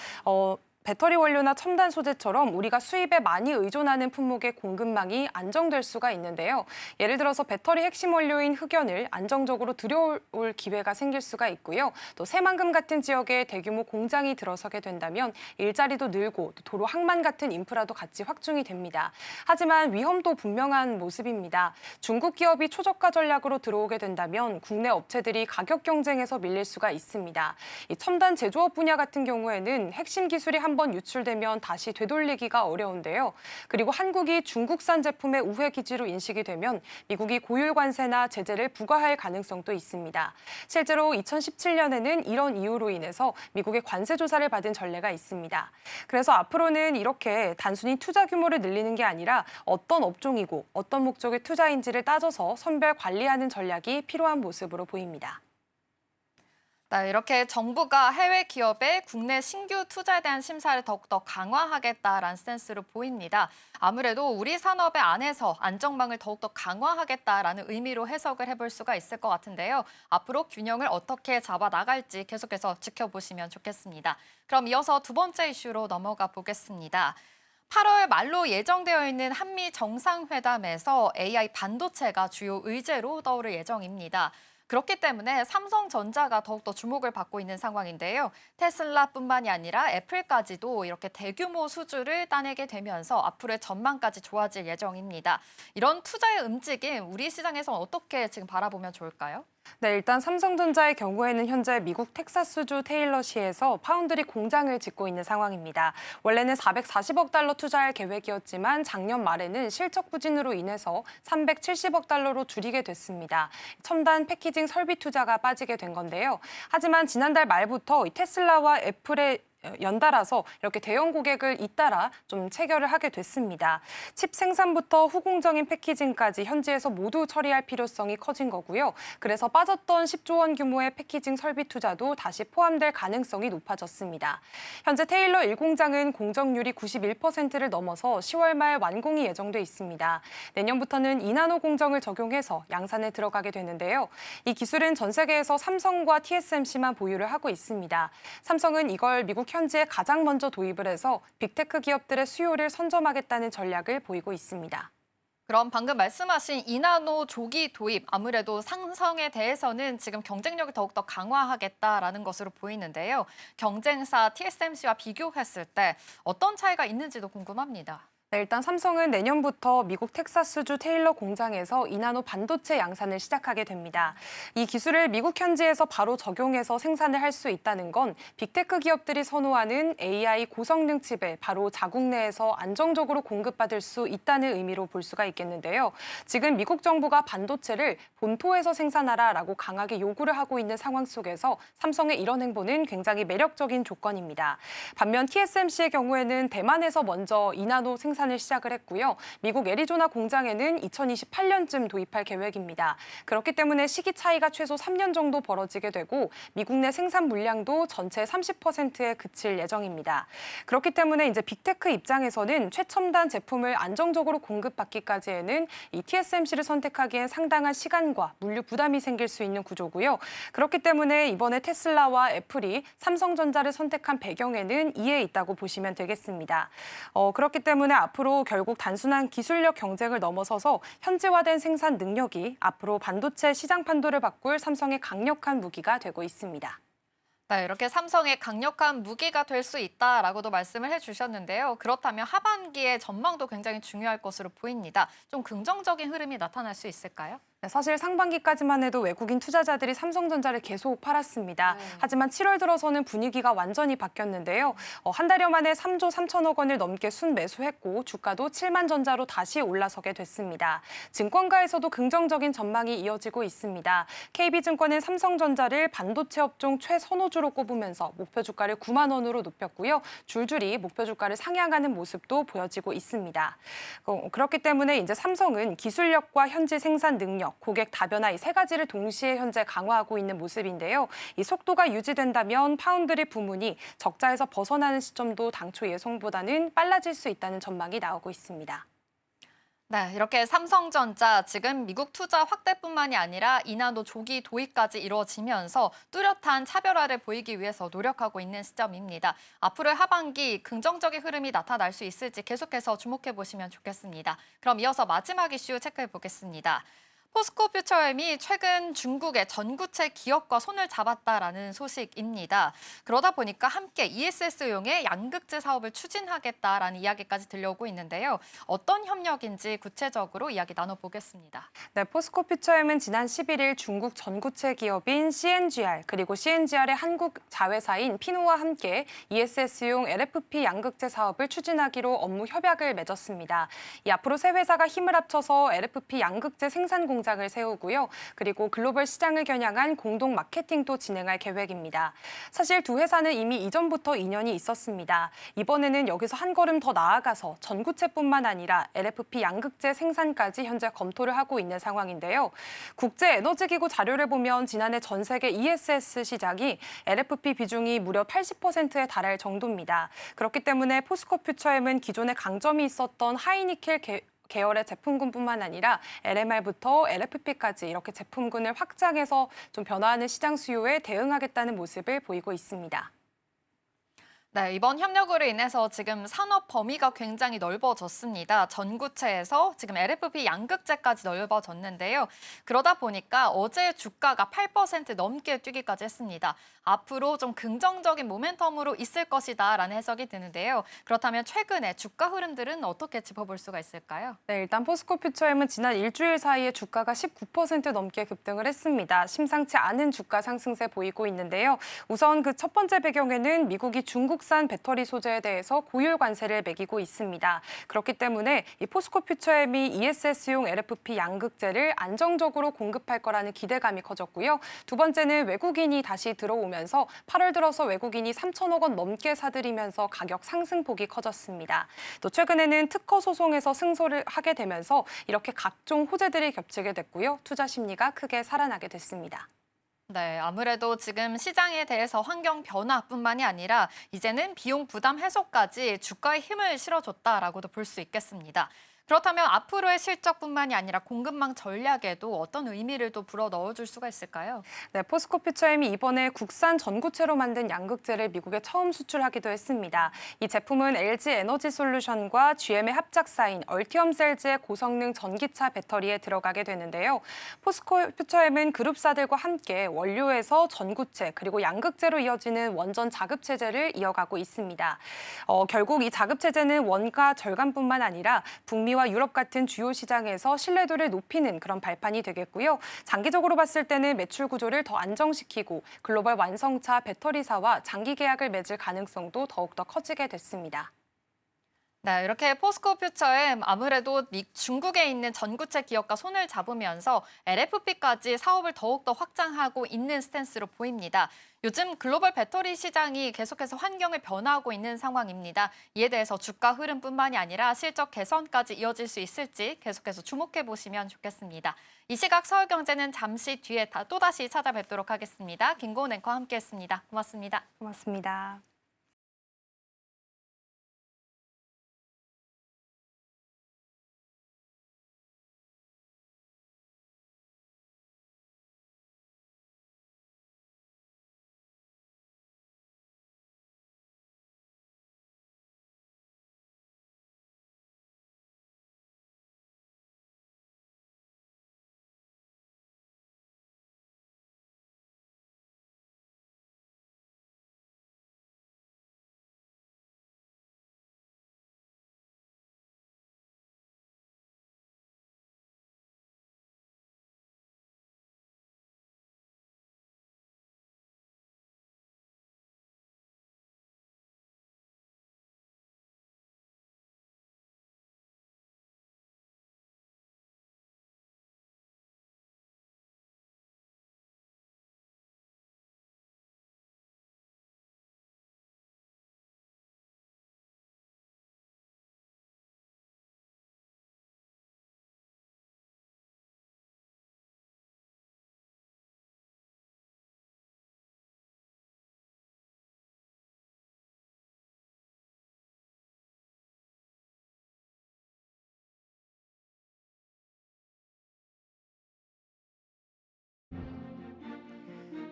배터리 원료나 첨단 소재처럼 우리가 수입에 많이 의존하는 품목의 공급망이 안정될 수가 있는데요. 예를 들어서 배터리 핵심 원료인 흑연을 안정적으로 들여올 기회가 생길 수가 있고요. 또 새만금 같은 지역에 대규모 공장이 들어서게 된다면 일자리도 늘고 또 도로 항만 같은 인프라도 같이 확충이 됩니다. 하지만 위험도 분명한 모습입니다. 중국 기업이 초저가 전략으로 들어오게 된다면 국내 업체들이 가격 경쟁에서 밀릴 수가 있습니다. 이 첨단 제조업 분야 같은 경우에는 핵심 기술이 한번 유출되면 다시 되돌리기가 어려운데요. 그리고 한국이 중국산 제품의 우회 기지로 인식이 되면 미국이 고율 관세나 제재를 부과할 가능성도 있습니다. 실제로 2017년에는 이런 이유로 인해서 미국의 관세 조사를 받은 전례가 있습니다. 그래서 앞으로는 이렇게 단순히 투자 규모를 늘리는 게 아니라 어떤 업종이고 어떤 목적의 투자인지를 따져서 선별 관리하는 전략이 필요한 모습으로 보입니다. 네, 이렇게 정부가 해외 기업의 국내 신규 투자에 대한 심사를 더욱더 강화하겠다라는 스탠스로 보입니다. 아무래도 우리 산업의 안에서 안정망을 더욱더 강화하겠다라는 의미로 해석을 해볼 수가 있을 것 같은데요. 앞으로 균형을 어떻게 잡아 나갈지 계속해서 지켜보시면 좋겠습니다. 그럼 이어서 두 번째 이슈로 넘어가 보겠습니다. 8월 말로 예정되어 있는 한미 정상회담에서 AI 반도체가 주요 의제로 떠오를 예정입니다. 그렇기 때문에 삼성전자가 더욱더 주목을 받고 있는 상황인데요. 테슬라뿐만이 아니라 애플까지도 이렇게 대규모 수주를 따내게 되면서 앞으로의 전망까지 좋아질 예정입니다. 이런 투자의 움직임, 우리 시장에서 어떻게 지금 바라보면 좋을까요? 네, 일단 삼성전자의 경우에는 현재 미국 텍사스주 테일러시에서 파운드리 공장을 짓고 있는 상황입니다. 원래는 440억 달러 투자할 계획이었지만 작년 말에는 실적 부진으로 인해서 370억 달러로 줄이게 됐습니다. 첨단 패키징 설비 투자가 빠지게 된 건데요. 하지만 지난달 말부터 테슬라와 애플의 연달아서 이렇게 대형 고객을 잇따라 좀 체결을 하게 됐습니다. 칩 생산부터 후공정인 패키징까지 현지에서 모두 처리할 필요성이 커진 거고요. 그래서 빠졌던 10조 원 규모의 패키징 설비 투자도 다시 포함될 가능성이 높아졌습니다. 현재 테일러 1공장은 공정률이 91%를 넘어서 10월 말 완공이 예정돼 있습니다. 내년부터는 2나노 공정을 적용해서 양산에 들어가게 되는데요. 이 기술은 전 세계에서 삼성과 TSMC만 보유를 하고 있습니다. 삼성은 이걸 미국 현지에 가장 먼저 도입을 해서 빅테크 기업들의 수요를 선점하겠다는 전략을 보이고 있습니다. 그럼 방금 말씀하신 2나노 조기 도입, 아무래도 삼성에 대해서는 지금 경쟁력을 더욱더 강화하겠다라는 것으로 보이는데요. 경쟁사 TSMC와 비교했을 때 어떤 차이가 있는지도 궁금합니다. 네, 일단 삼성은 내년부터 미국 텍사스주 테일러 공장에서 2나노 반도체 양산을 시작하게 됩니다. 이 기술을 미국 현지에서 바로 적용해서 생산을 할 수 있다는 건 빅테크 기업들이 선호하는 AI 고성능 칩을 바로 자국 내에서 안정적으로 공급받을 수 있다는 의미로 볼 수가 있겠는데요. 지금 미국 정부가 반도체를 본토에서 생산하라라고 강하게 요구를 하고 있는 상황 속에서 삼성의 이런 행보는 굉장히 매력적인 조건입니다. 반면 TSMC의 경우에는 대만에서 먼저 2나노 생산 생산을 시작을 했고요. 미국 애리조나 공장에는 2028년쯤 도입할 계획입니다. 그렇기 때문에 시기 차이가 최소 3년 정도 벌어지게 되고 미국 내 생산 물량도 전체 30%에 그칠 예정입니다. 그렇기 때문에 이제 빅테크 입장에서는 최첨단 제품을 안정적으로 공급받기까지에는 이 TSMC를 선택하기엔 상당한 시간과 물류 부담이 생길 수 있는 구조고요. 그렇기 때문에 이번에 테슬라와 애플이 삼성전자를 선택한 배경에는 이해 있다고 보시면 되겠습니다. 그렇기 때문에 앞으로 결국 단순한 기술력 경쟁을 넘어서서 현지화된 생산 능력이 앞으로 반도체 시장 판도를 바꿀 삼성의 강력한 무기가 되고 있습니다. 네, 이렇게 삼성의 강력한 무기가 될 수 있다라고도 말씀을 해주셨는데요. 그렇다면 하반기의 전망도 굉장히 중요할 것으로 보입니다. 좀 긍정적인 흐름이 나타날 수 있을까요? 네, 사실 상반기까지만 해도 외국인 투자자들이 삼성전자를 계속 팔았습니다. 하지만 7월 들어서는 분위기가 완전히 바뀌었는데요. 한 달여 만에 3조 3천억 원을 넘게 순매수했고 주가도 7만 전자로 다시 올라서게 됐습니다. 증권가에서도 긍정적인 전망이 이어지고 있습니다. KB증권은 삼성전자를 반도체 업종 최선호주로 꼽으면서 목표 주가를 9만 원으로 높였고요. 줄줄이 목표 주가를 상향하는 모습도 보여지고 있습니다. 그렇기 때문에 이제 삼성은 기술력과 현지 생산 능력, 고객 다변화 이 세 가지를 동시에 현재 강화하고 있는 모습인데요. 이 속도가 유지된다면 파운드리 부문이 적자에서 벗어나는 시점도 당초 예상보다는 빨라질 수 있다는 전망이 나오고 있습니다. 네, 이렇게 삼성전자 지금 미국 투자 확대뿐만이 아니라 이난도 조기 도입까지 이루어지면서 뚜렷한 차별화를 보이기 위해서 노력하고 있는 시점입니다. 앞으로의 하반기 긍정적인 흐름이 나타날 수 있을지 계속해서 주목해 보시면 좋겠습니다. 그럼 이어서 마지막 이슈 체크해 보겠습니다. 포스코 퓨처엠이 최근 중국의 전구체 기업과 손을 잡았다라는 소식입니다. 그러다 보니까 함께 ESS용의 양극재 사업을 추진하겠다라는 이야기까지 들려오고 있는데요. 어떤 협력인지 구체적으로 이야기 나눠보겠습니다. 네, 포스코 퓨처엠은 지난 11일 중국 전구체 기업인 CNGR 그리고 CNGR의 한국 자회사인 피노와 함께 ESS용 LFP 양극재 사업을 추진하기로 업무 협약을 맺었습니다. 앞으로 세 회사가 힘을 합쳐서 LFP 양극재 생산 공장을 세우고요. 그리고 글로벌 시장을 겨냥한 공동 마케팅도 진행할 계획입니다. 사실 두 회사는 이미 이전부터 인연이 있었습니다. 이번에는 여기서 한 걸음 더 나아가서 전구체뿐만 아니라 LFP 양극재 생산까지 현재 검토를 하고 있는 상황인데요. 국제에너지기구 자료를 보면 지난해 전 세계 ESS 시장이 LFP 비중이 무려 80%에 달할 정도입니다. 그렇기 때문에 포스코 퓨처엠은 기존에 강점이 있었던 하이니켈 계열의 제품군뿐만 아니라 LMR부터 LFP까지 이렇게 제품군을 확장해서 좀 변화하는 시장 수요에 대응하겠다는 모습을 보이고 있습니다. 네, 이번 협력으로 인해서 지금 산업 범위가 굉장히 넓어졌습니다. 전구체에서 지금 LFP 양극재까지 넓어졌는데요. 그러다 보니까 어제 주가가 8% 넘게 뛰기까지 했습니다. 앞으로 좀 긍정적인 모멘텀으로 있을 것이다라는 해석이 드는데요. 그렇다면 최근에 주가 흐름들은 어떻게 짚어볼 수가 있을까요? 네, 일단 포스코 퓨처엠은 지난 일주일 사이에 주가가 19% 넘게 급등을 했습니다. 심상치 않은 주가 상승세 보이고 있는데요. 우선 그 첫 번째 배경에는 미국이 중국산 배터리 소재에 대해서 고율 관세를 매기고 있습니다. 그렇기 때문에 이 포스코 퓨처엠이 ESS용 LFP 양극재를 안정적으로 공급할 거라는 기대감이 커졌고요. 두 번째는 외국인이 다시 들어오면서 8월 들어서 외국인이 3천억 원 넘게 사들이면서 가격 상승폭이 커졌습니다. 또 최근에는 특허 소송에서 승소를 하게 되면서 이렇게 각종 호재들이 겹치게 됐고요. 투자 심리가 크게 살아나게 됐습니다. 네, 아무래도 지금 시장에 대해서 환경 변화뿐만이 아니라 이제는 비용 부담 해소까지 주가에 힘을 실어줬다라고도 볼 수 있겠습니다. 그렇다면 앞으로의 실적뿐만이 아니라 공급망 전략에도 어떤 의미를 또 불어 넣어줄 수가 있을까요? 네, 포스코 퓨처엠이 이번에 국산 전구체로 만든 양극재를 미국에 처음 수출하기도 했습니다. 이 제품은 LG 에너지 솔루션과 GM의 합작사인 얼티엄 셀즈의 고성능 전기차 배터리에 들어가게 되는데요. 포스코 퓨처엠은 그룹사들과 함께 원료에서 전구체 그리고 양극재로 이어지는 원전 자급 체제를 이어가고 있습니다. 결국 이 자급 체제는 원가 절감뿐만 아니라 북미 와 유럽 같은 주요 시장에서 신뢰도를 높이는 그런 발판이 되겠고요. 장기적으로 봤을 때는 매출 구조를 더 안정시키고 글로벌 완성차 배터리사와 장기 계약을 맺을 가능성도 더욱더 커지게 됐습니다. 네, 이렇게 포스코 퓨처엠 아무래도 중국에 있는 전구체 기업과 손을 잡으면서 LFP까지 사업을 더욱더 확장하고 있는 스탠스로 보입니다. 요즘 글로벌 배터리 시장이 계속해서 환경을 변화하고 있는 상황입니다. 이에 대해서 주가 흐름뿐만이 아니라 실적 개선까지 이어질 수 있을지 계속해서 주목해 보시면 좋겠습니다. 이 시각 서울경제는 잠시 뒤에 또다시 찾아뵙도록 하겠습니다. 김고은 앵커와 함께했습니다. 고맙습니다. 고맙습니다.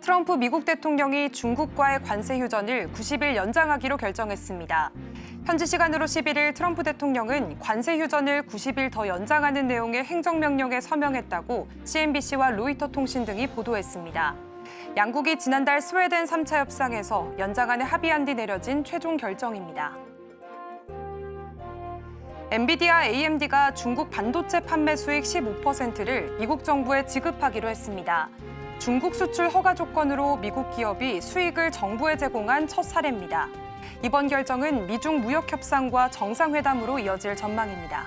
트럼프 미국 대통령이 중국과의 관세 휴전을 90일 연장하기로 결정했습니다. 현지 시간으로 11일 트럼프 대통령은 관세 휴전을 90일 더 연장하는 내용의 행정명령에 서명했다고 CNBC와 로이터 통신 등이 보도했습니다. 양국이 지난달 스웨덴 3차 협상에서 연장안에 합의한 뒤 내려진 최종 결정입니다. 엔비디아 AMD가 중국 반도체 판매 수익 15%를 미국 정부에 지급하기로 했습니다. 중국 수출 허가 조건으로 미국 기업이 수익을 정부에 제공한 첫 사례입니다. 이번 결정은 미중 무역 협상과 정상회담으로 이어질 전망입니다.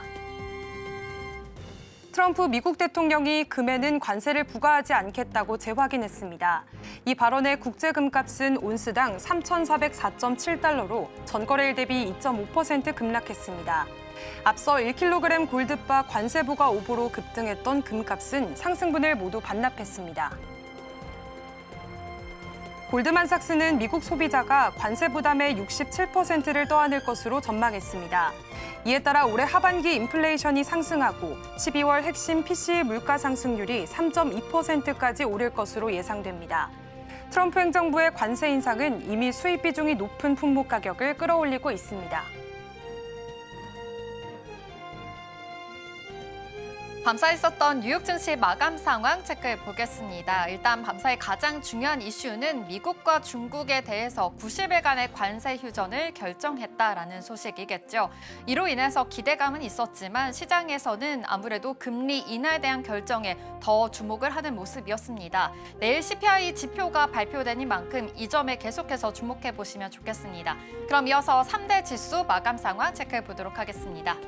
트럼프 미국 대통령이 금에는 관세를 부과하지 않겠다고 재확인했습니다. 이 발언의 국제금값은 온스당 3,404.7달러로 전거래일 대비 2.5% 급락했습니다. 앞서 1kg 골드바 관세 부과 오보로 급등했던 금값은 상승분을 모두 반납했습니다. 골드만삭스는 미국 소비자가 관세 부담의 67%를 떠안을 것으로 전망했습니다. 이에 따라 올해 하반기 인플레이션이 상승하고 12월 핵심 PCE 물가 상승률이 3.2%까지 오를 것으로 예상됩니다. 트럼프 행정부의 관세 인상은 이미 수입 비중이 높은 품목 가격을 끌어올리고 있습니다. 밤사이 있었던 뉴욕 증시 마감 상황 체크해 보겠습니다. 일단 밤사이 가장 중요한 이슈는 미국과 중국에 대해서 90일간의 관세 휴전을 결정했다라는 소식이겠죠. 이로 인해서 기대감은 있었지만 시장에서는 아무래도 금리 인하에 대한 결정에 더 주목을 하는 모습이었습니다. 내일 CPI 지표가 발표되는 만큼 이 점에 계속해서 주목해 보시면 좋겠습니다. 그럼 이어서 3대 지수 마감 상황 체크해 보도록 하겠습니다.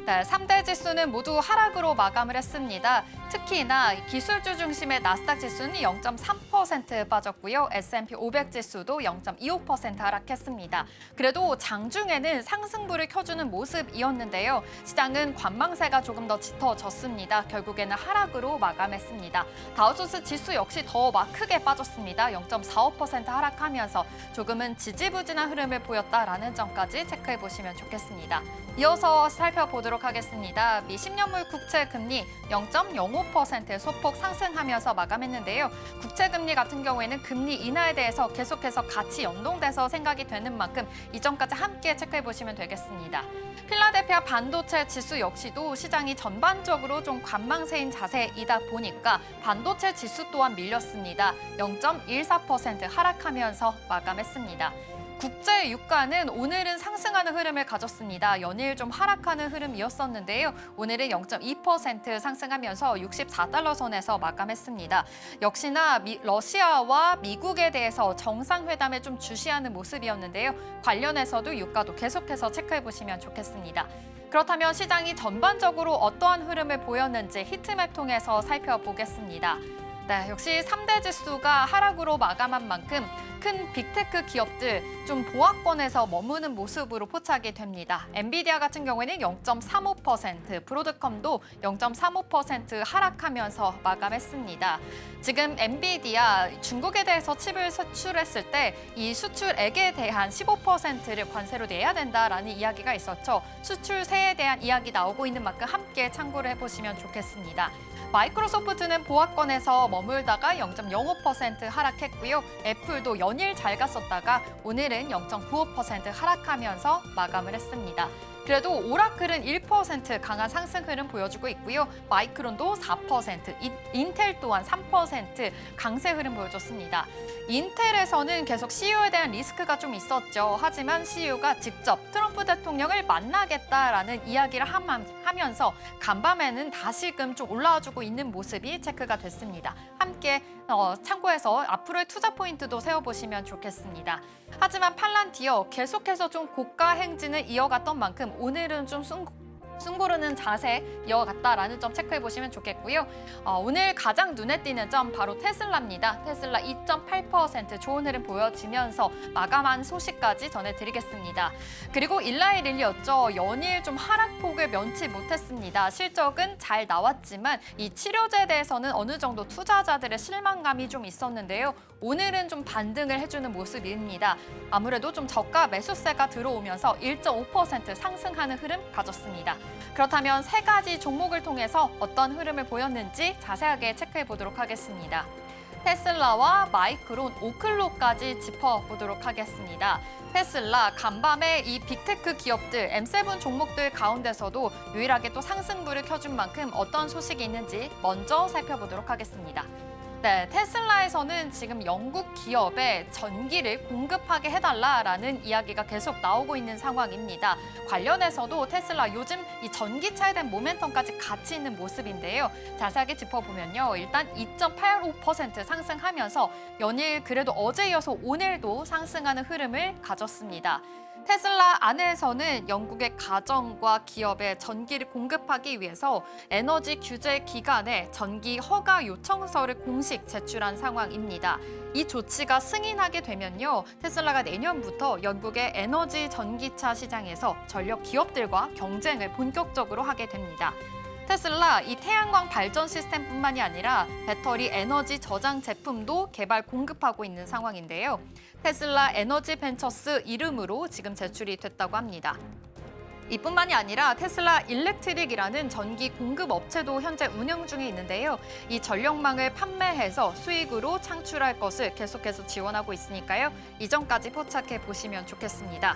네, 3대 지수는 모두 하락으로 마감을 했습니다. 특히나 기술주 중심의 나스닥 지수는 0.3% 빠졌고요. S&P 500 지수도 0.25% 하락했습니다. 그래도 장중에는 상승부를 켜주는 모습이었는데요. 시장은 관망세가 조금 더 짙어졌습니다. 결국에는 하락으로 마감했습니다. 다우존스 지수 역시 더 크게 빠졌습니다. 0.45% 하락하면서 조금은 지지부진한 흐름을 보였다라는 점까지 체크해 보시면 좋겠습니다. 이어서 살펴보도록 하겠습니다. 미 10년물 국채 금리 0.05% 소폭 상승하면서 마감했는데요. 국채 금리 같은 경우에는 금리 인하에 대해서 계속해서 같이 연동돼서 생각이 되는 만큼 이 점까지 함께 체크해 보시면 되겠습니다. 필라델피아 반도체 지수 역시도 시장이 전반적으로 좀 관망세인 자세이다 보니까 반도체 지수 또한 밀렸습니다. 0.14% 하락하면서 마감했습니다. 국제 유가는 오늘은 상승하는 흐름을 가졌습니다. 연일 좀 하락하는 흐름이었었는데요. 오늘은 0.2% 상승하면서 64달러 선에서 마감했습니다. 역시나 러시아와 미국에 대해서 정상회담에 좀 주시하는 모습이었는데요. 관련해서도 유가도 계속해서 체크해 보시면 좋겠습니다. 그렇다면 시장이 전반적으로 어떠한 흐름을 보였는지 히트맵 통해서 살펴보겠습니다. 네, 역시 3대 지수가 하락으로 마감한 만큼 큰 빅테크 기업들 좀 보합권에서 머무는 모습으로 포착이 됩니다. 엔비디아 같은 경우에는 0.35%, 브로드컴도 0.35% 하락하면서 마감했습니다. 지금 엔비디아 중국에 대해서 칩을 수출했을 때 이 수출액에 대한 15%를 관세로 내야 된다라는 이야기가 있었죠. 수출세에 대한 이야기 나오고 있는 만큼 함께 참고를 해보시면 좋겠습니다. 마이크로소프트는 보합권에서 머물다가 0.05% 하락했고요. 애플도 연일 잘 갔었다가 오늘은 0.95% 하락하면서 마감을 했습니다. 그래도 오라클은 1% 강한 상승 흐름 보여주고 있고요. 마이크론도 4%, 인텔 또한 3% 강세 흐름 보여줬습니다. 인텔에서는 계속 CEO에 대한 리스크가 좀 있었죠. 하지만 CEO가 직접 트럼프 대통령을 만나겠다라는 이야기를 하면서 간밤에는 다시금 좀 올라와주고 있는 모습이 체크가 됐습니다. 함께 참고해서 앞으로의 투자 포인트도 세워보시면 좋겠습니다. 하지만 팔란티어 계속해서 좀 고가 행진을 이어갔던 만큼 오늘은 좀 숨고르는 자세 이어갔다라는 점 체크해보시면 좋겠고요. 오늘 가장 눈에 띄는 점 바로 테슬라입니다. 테슬라 2.8% 좋은 흐름 보여지면서 마감한 소식까지 전해드리겠습니다. 그리고 일라이릴리였죠. 연일 좀 하락폭을 면치 못했습니다. 실적은 잘 나왔지만 이 치료제에 대해서는 어느 정도 투자자들의 실망감이 좀 있었는데요. 오늘은 좀 반등을 해주는 모습입니다. 아무래도 좀 저가 매수세가 들어오면서 1.5% 상승하는 흐름 가졌습니다. 그렇다면 세 가지 종목을 통해서 어떤 흐름을 보였는지 자세하게 체크해 보도록 하겠습니다. 테슬라와 마이크론, 오클로까지 짚어보도록 하겠습니다. 테슬라, 간밤에 이 빅테크 기업들, M7 종목들 가운데서도 유일하게 또 상승불을 켜준 만큼 어떤 소식이 있는지 먼저 살펴보도록 하겠습니다. 네, 테슬라에서는 지금 영국 기업에 전기를 공급하게 해달라라는 이야기가 계속 나오고 있는 상황입니다. 관련해서도 테슬라 요즘 이 전기차에 대한 모멘텀까지 같이 있는 모습인데요. 자세하게 짚어보면요. 일단 2.85% 상승하면서 연일 그래도 어제 이어서 오늘도 상승하는 흐름을 가졌습니다. 테슬라 안에서는 영국의 가정과 기업에 전기를 공급하기 위해서 에너지 규제 기관에 전기 허가 요청서를 공식 제출한 상황입니다. 이 조치가 승인하게 되면요, 테슬라가 내년부터 영국의 에너지 전기차 시장에서 전력 기업들과 경쟁을 본격적으로 하게 됩니다. 테슬라 이 태양광 발전 시스템뿐만이 아니라 배터리 에너지 저장 제품도 개발 공급하고 있는 상황인데요. 테슬라 에너지 벤처스 이름으로 지금 제출이 됐다고 합니다. 이뿐만이 아니라 테슬라 일렉트릭이라는 전기 공급 업체도 현재 운영 중에 있는데요. 이 전력망을 판매해서 수익으로 창출할 것을 계속해서 지원하고 있으니까요. 이점까지 포착해 보시면 좋겠습니다.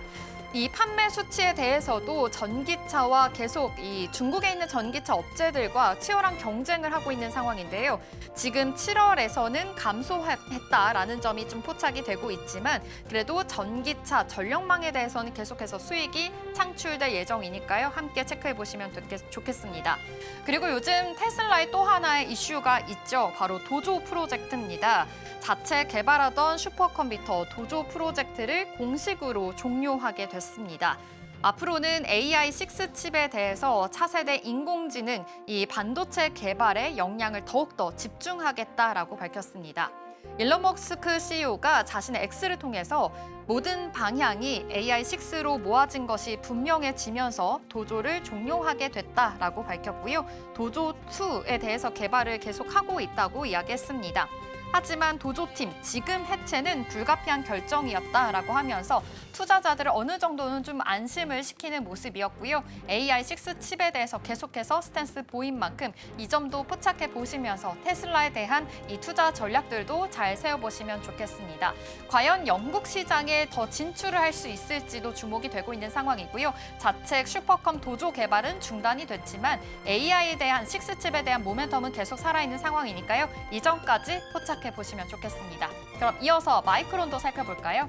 이 판매 수치에 대해서도 전기차와 계속 이 중국에 있는 전기차 업체들과 치열한 경쟁을 하고 있는 상황인데요. 지금 7월에서는 감소했다라는 점이 좀 포착이 되고 있지만 그래도 전기차 전력망에 대해서는 계속해서 수익이 창출될 예정이니까요. 함께 체크해 보시면 좋겠습니다. 그리고 요즘 테슬라의 또 하나의 이슈가 있죠. 바로 도조 프로젝트입니다. 자체 개발하던 슈퍼컴퓨터 도조 프로젝트를 공식으로 종료하게 됐습니다. 앞으로는 AI6 칩에 대해서 차세대 인공지능, 이 반도체 개발에 역량을 더욱더 집중하겠다라고 밝혔습니다. 일론 머스크 CEO가 자신의 X를 통해서 모든 방향이 AI6로 모아진 것이 분명해지면서 도조를 종료하게 됐다라고 밝혔고요. 도조2에 대해서 개발을 계속하고 있다고 이야기했습니다. 하지만 도조팀 지금 해체는 불가피한 결정이었다라고 하면서 투자자들을 어느 정도는 좀 안심을 시키는 모습이었고요. AI6 칩에 대해서 계속해서 스탠스 보인 만큼 이 점도 포착해 보시면서 테슬라에 대한 이 투자 전략들도 잘 세워보시면 좋겠습니다. 과연 영국 시장에 더 진출을 할 수 있을지도 주목이 되고 있는 상황이고요. 자책 슈퍼컴 도조 개발은 중단이 됐지만 AI에 대한 6칩에 대한 모멘텀은 계속 살아있는 상황이니까요. 이 점까지 포착해 보시면 좋겠습니다. 그럼 이어서 마이크론도 살펴볼까요?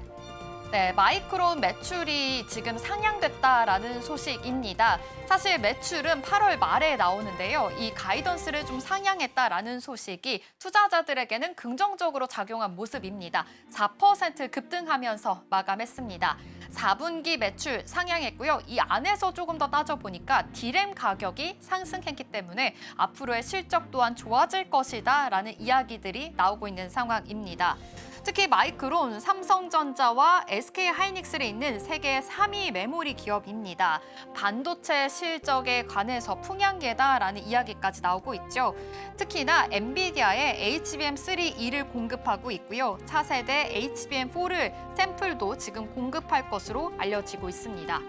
네, 마이크론 매출이 지금 상향됐다라는 소식입니다. 사실 매출은 8월 말에 나오는데요. 이 가이던스를 좀 상향했다라는 소식이 투자자들에게는 긍정적으로 작용한 모습입니다. 4% 급등하면서 마감했습니다. 4분기 매출 상향했고요. 이 안에서 조금 더 따져보니까 D램 가격이 상승했기 때문에 앞으로의 실적 또한 좋아질 것이다라는 이야기들이 나오고 있는 상황입니다. 특히 마이크론, 삼성전자와 SK하이닉스를 잇는 세계 3위 메모리 기업입니다. 반도체 실적에 관해서 풍향계다라는 이야기까지 나오고 있죠. 특히나 엔비디아의 HBM3E를 공급하고 있고요. 차세대 HBM4를 샘플도 지금 공급할 것으로 알려지고 있습니다.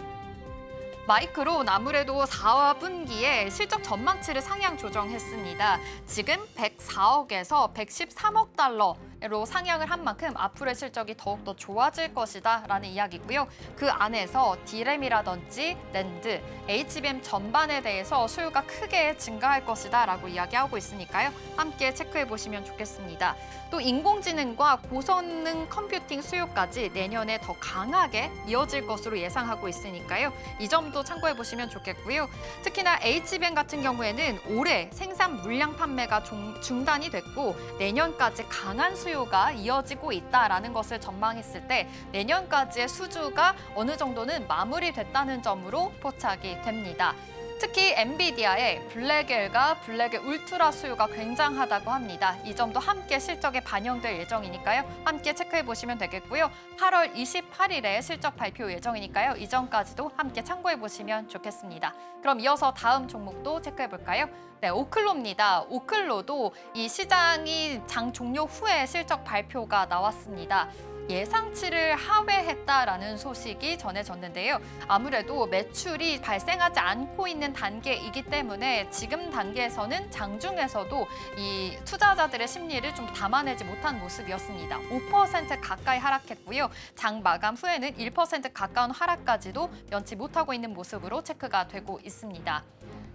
마이크론 아무래도 4분기에 실적 전망치를 상향 조정했습니다. 지금 104억에서 113억 달러로 상향을 한 만큼 앞으로의 실적이 더욱더 좋아질 것이다라는 이야기고요. 그 안에서 D램이라든지 낸드, HBM 전반에 대해서 수요가 크게 증가할 것이다라고 이야기하고 있으니까요. 함께 체크해 보시면 좋겠습니다. 또 인공지능과 고성능 컴퓨팅 수요까지 내년에 더 강하게 이어질 것으로 예상하고 있으니까요. 이 점도 참고해 보시면 좋겠고요. 특히나 HBM 같은 경우에는 올해 생산 물량 판매가 중단이 됐고 내년까지 강한 수요가 이어지고 있다라는 것을 전망했을 때 내년까지의 수주가 어느 정도는 마무리됐다는 점으로 포착이 됩니다. 특히 엔비디아의 블랙엘과 블랙엘 울트라 수요가 굉장하다고 합니다. 이 점도 함께 실적에 반영될 예정이니까요. 함께 체크해 보시면 되겠고요. 8월 28일에 실적 발표 예정이니까요. 이전까지도 함께 참고해 보시면 좋겠습니다. 그럼 이어서 다음 종목도 체크해 볼까요? 네, 오클로입니다. 오클로도 이 시장이 장 종료 후에 실적 발표가 나왔습니다. 예상치를 하회했다라는 소식이 전해졌는데요. 아무래도 매출이 발생하지 않고 있는 단계이기 때문에 지금 단계에서는 장중에서도 이 투자자들의 심리를 좀 담아내지 못한 모습이었습니다. 5% 가까이 하락했고요. 장 마감 후에는 1% 가까운 하락까지도 면치 못하고 있는 모습으로 체크가 되고 있습니다.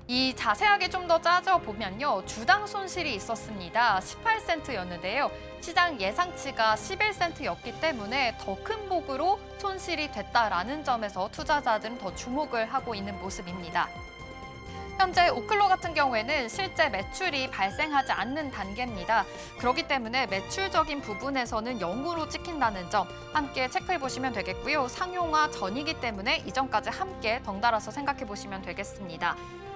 이 자세하게 좀 더 짜져보면요. 주당 손실이 있었습니다. 18센트였는데요. 시장 예상치가 11센트였기 때문에 더 큰 폭으로 손실이 됐다라는 점에서 투자자들은 더 주목을 하고 있는 모습입니다. 현재 오클로 같은 경우에는 실제 매출이 발생하지 않는 단계입니다. 그렇기 때문에 매출적인 부분에서는 0으로 찍힌다는 점 함께 체크해 보시면 되겠고요. 상용화 전이기 때문에 이전까지 함께 덩달아서 생각해 보시면 되겠습니다.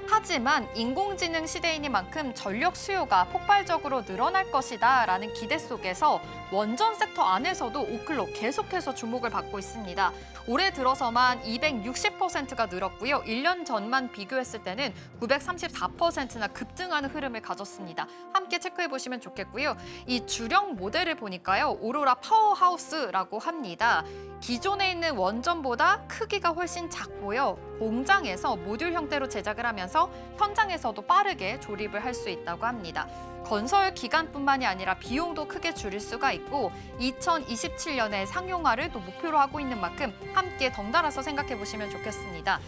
하지만 인공지능 시대이니만큼 전력 수요가 폭발적으로 늘어날 것이다라는 기대 속에서 원전 섹터 안에서도 오클로 계속해서 주목을 받고 있습니다. 올해 들어서만 260%가 늘었고요. 1년 전만 비교했을 때는 934%나 급등하는 흐름을 가졌습니다. 함께 체크해 보시면 좋겠고요. 이 주력 모델을 보니까요. 오로라 파워하우스라고 합니다. 기존에 있는 원전보다 크기가 훨씬 작고요. 공장에서 모듈 형태로 제작을 하면서 현장에서도 빠르게 조립을 할 수 있다고 합니다. 건설 기간뿐만이 아니라 비용도 크게 줄일 수가 있고 2027년에 상용화를 또 목표로 하고 있는 만큼 함께 덩달아서 생각해 보시면 좋겠습니다.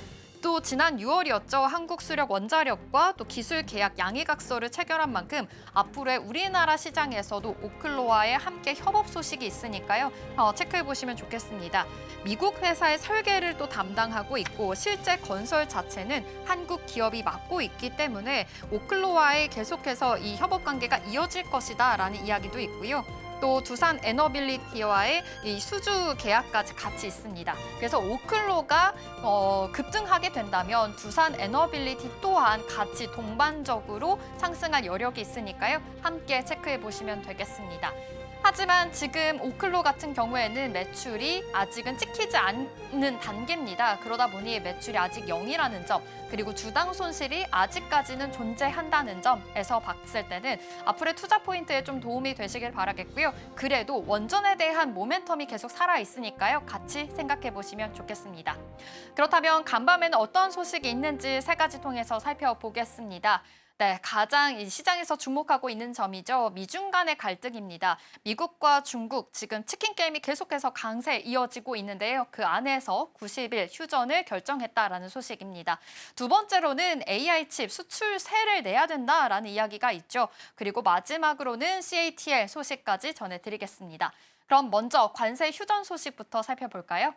또 지난 6월이었죠. 한국수력 원자력과 또 기술 계약 양해각서를 체결한 만큼 앞으로의 우리나라 시장에서도 오클로와의 함께 협업 소식이 있으니까요. 체크해 보시면 좋겠습니다. 미국 회사의 설계를 또 담당하고 있고 실제 건설 자체는 한국 기업이 맡고 있기 때문에 오클로와의 계속해서 이 협업 관계가 이어질 것이다라는 이야기도 있고요. 또 두산 에너빌리티와의 이 수주 계약까지 같이 있습니다. 그래서 오클로가 급등하게 된다면 두산 에너빌리티 또한 같이 동반적으로 상승할 여력이 있으니까요. 함께 체크해 보시면 되겠습니다. 하지만 지금 오클로 같은 경우에는 매출이 아직은 찍히지 않는 단계입니다. 그러다 보니 매출이 아직 0이라는 점, 그리고 주당 손실이 아직까지는 존재한다는 점에서 봤을 때는 앞으로의 투자 포인트에 좀 도움이 되시길 바라겠고요. 그래도 원전에 대한 모멘텀이 계속 살아있으니까요. 같이 생각해 보시면 좋겠습니다. 그렇다면 간밤에는 어떤 소식이 있는지 세 가지 통해서 살펴보겠습니다. 네, 가장 이 시장에서 주목하고 있는 점이죠. 미중 간의 갈등입니다. 미국과 중국 지금 치킨 게임이 계속해서 강세 이어지고 있는데요. 그 안에서 90일 휴전을 결정했다라는 소식입니다. 두 번째로는 AI 칩 수출세를 내야 된다라는 이야기가 있죠. 그리고 마지막으로는 CATL 소식까지 전해드리겠습니다. 그럼 먼저 관세 휴전 소식부터 살펴볼까요?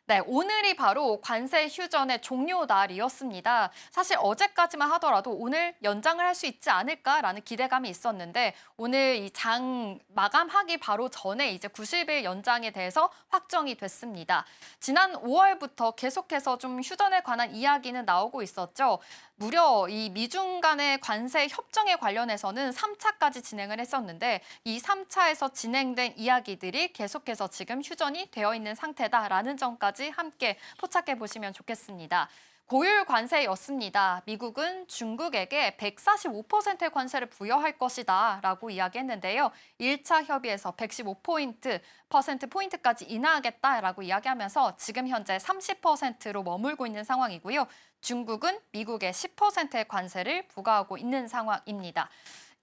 네, 오늘이 바로 관세 휴전의 종료 날이었습니다. 사실 어제까지만 하더라도 오늘 연장을 할 수 있지 않을까라는 기대감이 있었는데 오늘 이 장 마감하기 바로 전에 이제 90일 연장에 대해서 확정이 됐습니다. 지난 5월부터 계속해서 좀 휴전에 관한 이야기는 나오고 있었죠. 무려 이 미중 간의 관세 협정에 관련해서는 3차까지 진행을 했었는데 이 3차에서 진행된 이야기들이 계속해서 지금 휴전이 되어 있는 상태다라는 점까지 함께 포착해 보시면 좋겠습니다. 고율 관세였습니다. 미국은 중국에게 145%의 관세를 부여할 것이다 라고 이야기했는데요. 1차 협의에서 115%까지 인하하겠다라고 이야기하면서 지금 현재 30%로 머물고 있는 상황이고요. 중국은 미국에 10%의 관세를 부과하고 있는 상황입니다.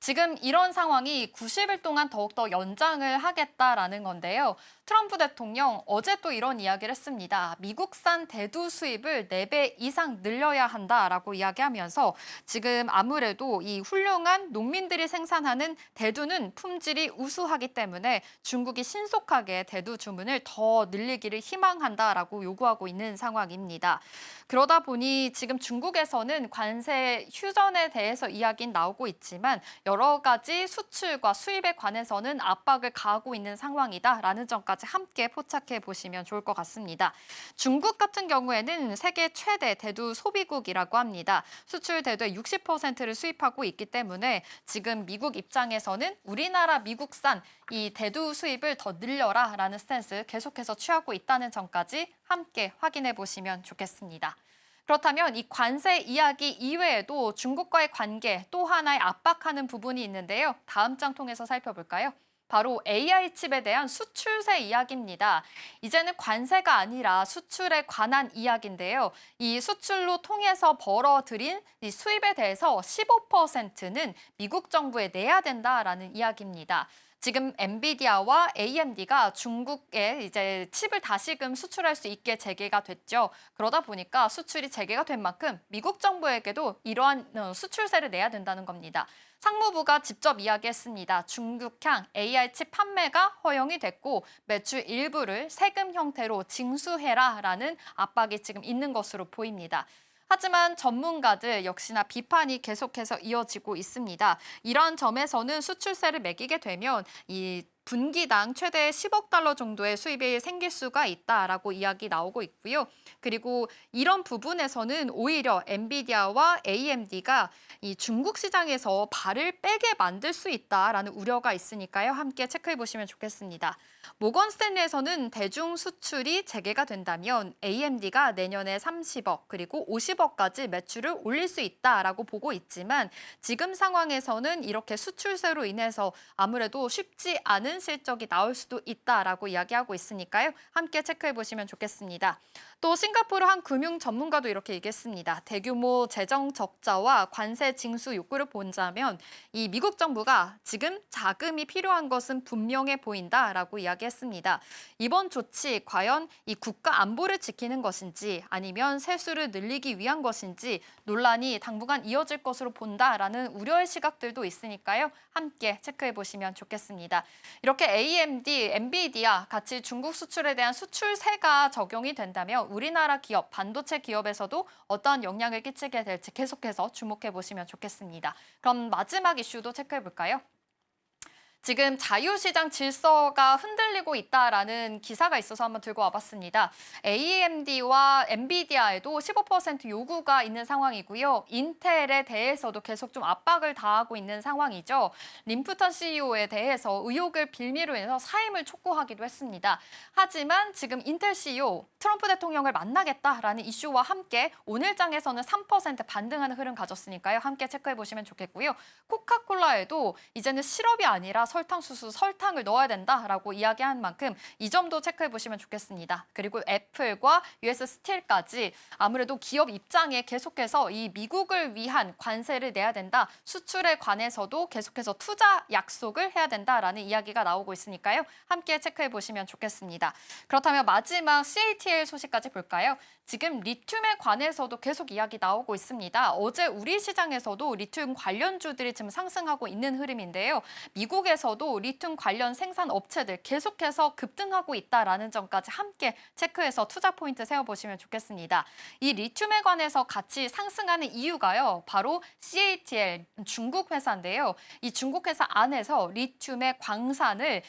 지금 이런 상황이 90일 동안 더욱더 연장을 하겠다라는 건데요. 트럼프 대통령 어제 또 이런 이야기를 했습니다. 미국산 대두 수입을 4배 이상 늘려야 한다라고 이야기하면서 지금 아무래도 이 훌륭한 농민들이 생산하는 대두는 품질이 우수하기 때문에 중국이 신속하게 대두 주문을 더 늘리기를 희망한다라고 요구하고 있는 상황입니다. 그러다 보니 지금 중국에서는 관세 휴전에 대해서 이야기는 나오고 있지만 여러 가지 수출과 수입에 관해서는 압박을 가하고 있는 상황이다라는 점까지 함께 포착해 보시면 좋을 것 같습니다. 중국 같은 경우에는 세계 최대 대두 소비국이라고 합니다. 수출 대두의 60%를 수입하고 있기 때문에 지금 미국 입장에서는 우리나라 미국산 이 대두 수입을 더 늘려라라는 스탠스 계속해서 취하고 있다는 점까지 함께 확인해 보시면 좋겠습니다. 그렇다면 이 관세 이야기 이외에도 중국과의 관계 또 하나의 압박하는 부분이 있는데요. 다음 장 통해서 살펴볼까요? 바로 AI 칩에 대한 수출세 이야기입니다. 이제는 관세가 아니라 수출에 관한 이야기인데요. 이 수출로 통해서 벌어들인 이 수입에 대해서 15%는 미국 정부에 내야 된다라는 이야기입니다. 지금 엔비디아와 AMD가 중국에 이제 칩을 다시금 수출할 수 있게 재개가 됐죠. 그러다 보니까 수출이 재개가 된 만큼 미국 정부에게도 이러한 수출세를 내야 된다는 겁니다. 상무부가 직접 이야기했습니다. 중국향 AI 칩 판매가 허용이 됐고 매출 일부를 세금 형태로 징수해라라는 압박이 지금 있는 것으로 보입니다. 하지만 전문가들 역시나 비판이 계속해서 이어지고 있습니다. 이런 점에서는 수출세를 매기게 되면 이 분기당 최대 10억 달러 정도의 수입이 생길 수가 있다라고 이야기 나오고 있고요. 그리고 이런 부분에서는 오히려 엔비디아와 AMD가 이 중국 시장에서 발을 빼게 만들 수 있다라는 우려가 있으니까요. 함께 체크해 보시면 좋겠습니다. 모건 스탠리에서는 대중 수출이 재개가 된다면 AMD가 내년에 30억 그리고 50억까지 매출을 올릴 수 있다라고 보고 있지만 지금 상황에서는 이렇게 수출세로 인해서 아무래도 쉽지 않은 실적이 나올 수도 있다라고 이야기하고 있으니까요. 함께 체크해 보시면 좋겠습니다. 또 싱가포르 한 금융 전문가도 이렇게 얘기했습니다. 대규모 재정 적자와 관세 징수 욕구를 본다면 이 미국 정부가 지금 자금이 필요한 것은 분명해 보인다라고 이야기했습니다. 이번 조치 과연 이 국가 안보를 지키는 것인지 아니면 세수를 늘리기 위한 것인지 논란이 당분간 이어질 것으로 본다라는 우려의 시각들도 있으니까요. 함께 체크해 보시면 좋겠습니다. 이렇게 AMD, 엔비디아 같이 중국 수출에 대한 수출세가 적용이 된다면 우리나라 기업, 반도체 기업에서도 어떠한 영향을 끼치게 될지 계속해서 주목해 보시면 좋겠습니다. 그럼 마지막 이슈도 체크해 볼까요? 지금 자유시장 질서가 흔들리고 있다라는 기사가 있어서 한번 들고 와봤습니다. AMD와 엔비디아에도 15% 요구가 있는 상황이고요. 인텔에 대해서도 계속 좀 압박을 가하고 있는 상황이죠. 림프턴 CEO에 대해서 의혹을 빌미로 해서 사임을 촉구하기도 했습니다. 하지만 지금 인텔 CEO 트럼프 대통령을 만나겠다라는 이슈와 함께 오늘 장에서는 3% 반등하는 흐름 가졌으니까요. 함께 체크해 보시면 좋겠고요. 코카콜라에도 이제는 시럽이 아니라 설탕수수, 설탕을 넣어야 된다라고 이야기한 만큼 이 점도 체크해 보시면 좋겠습니다. 그리고 애플과 US 스틸까지 아무래도 기업 입장에 계속해서 이 미국을 위한 관세를 내야 된다. 수출에 관해서도 계속해서 투자 약속을 해야 된다라는 이야기가 나오고 있으니까요. 함께 체크해 보시면 좋겠습니다. 그렇다면 마지막 CATL 소식까지 볼까요? 지금 리튬에 관해서도 계속 이야기 나오고 있습니다. 어제 우리 시장에서도 리튬 관련주들이 지금 상승하고 있는 흐름인데요. 미국에서 미국에서도 리튬 관련 생산 업체들 계속해서 급등하고 있다라는 점까지 함께 체크해서 투자 포인트 세워보시면 좋겠습니다. 이 리튬에 관해서 같이 상승하는 이유가요. 바로 CATL 중국 회사인데요. 이 중국 회사 안에서 리튬의 광산을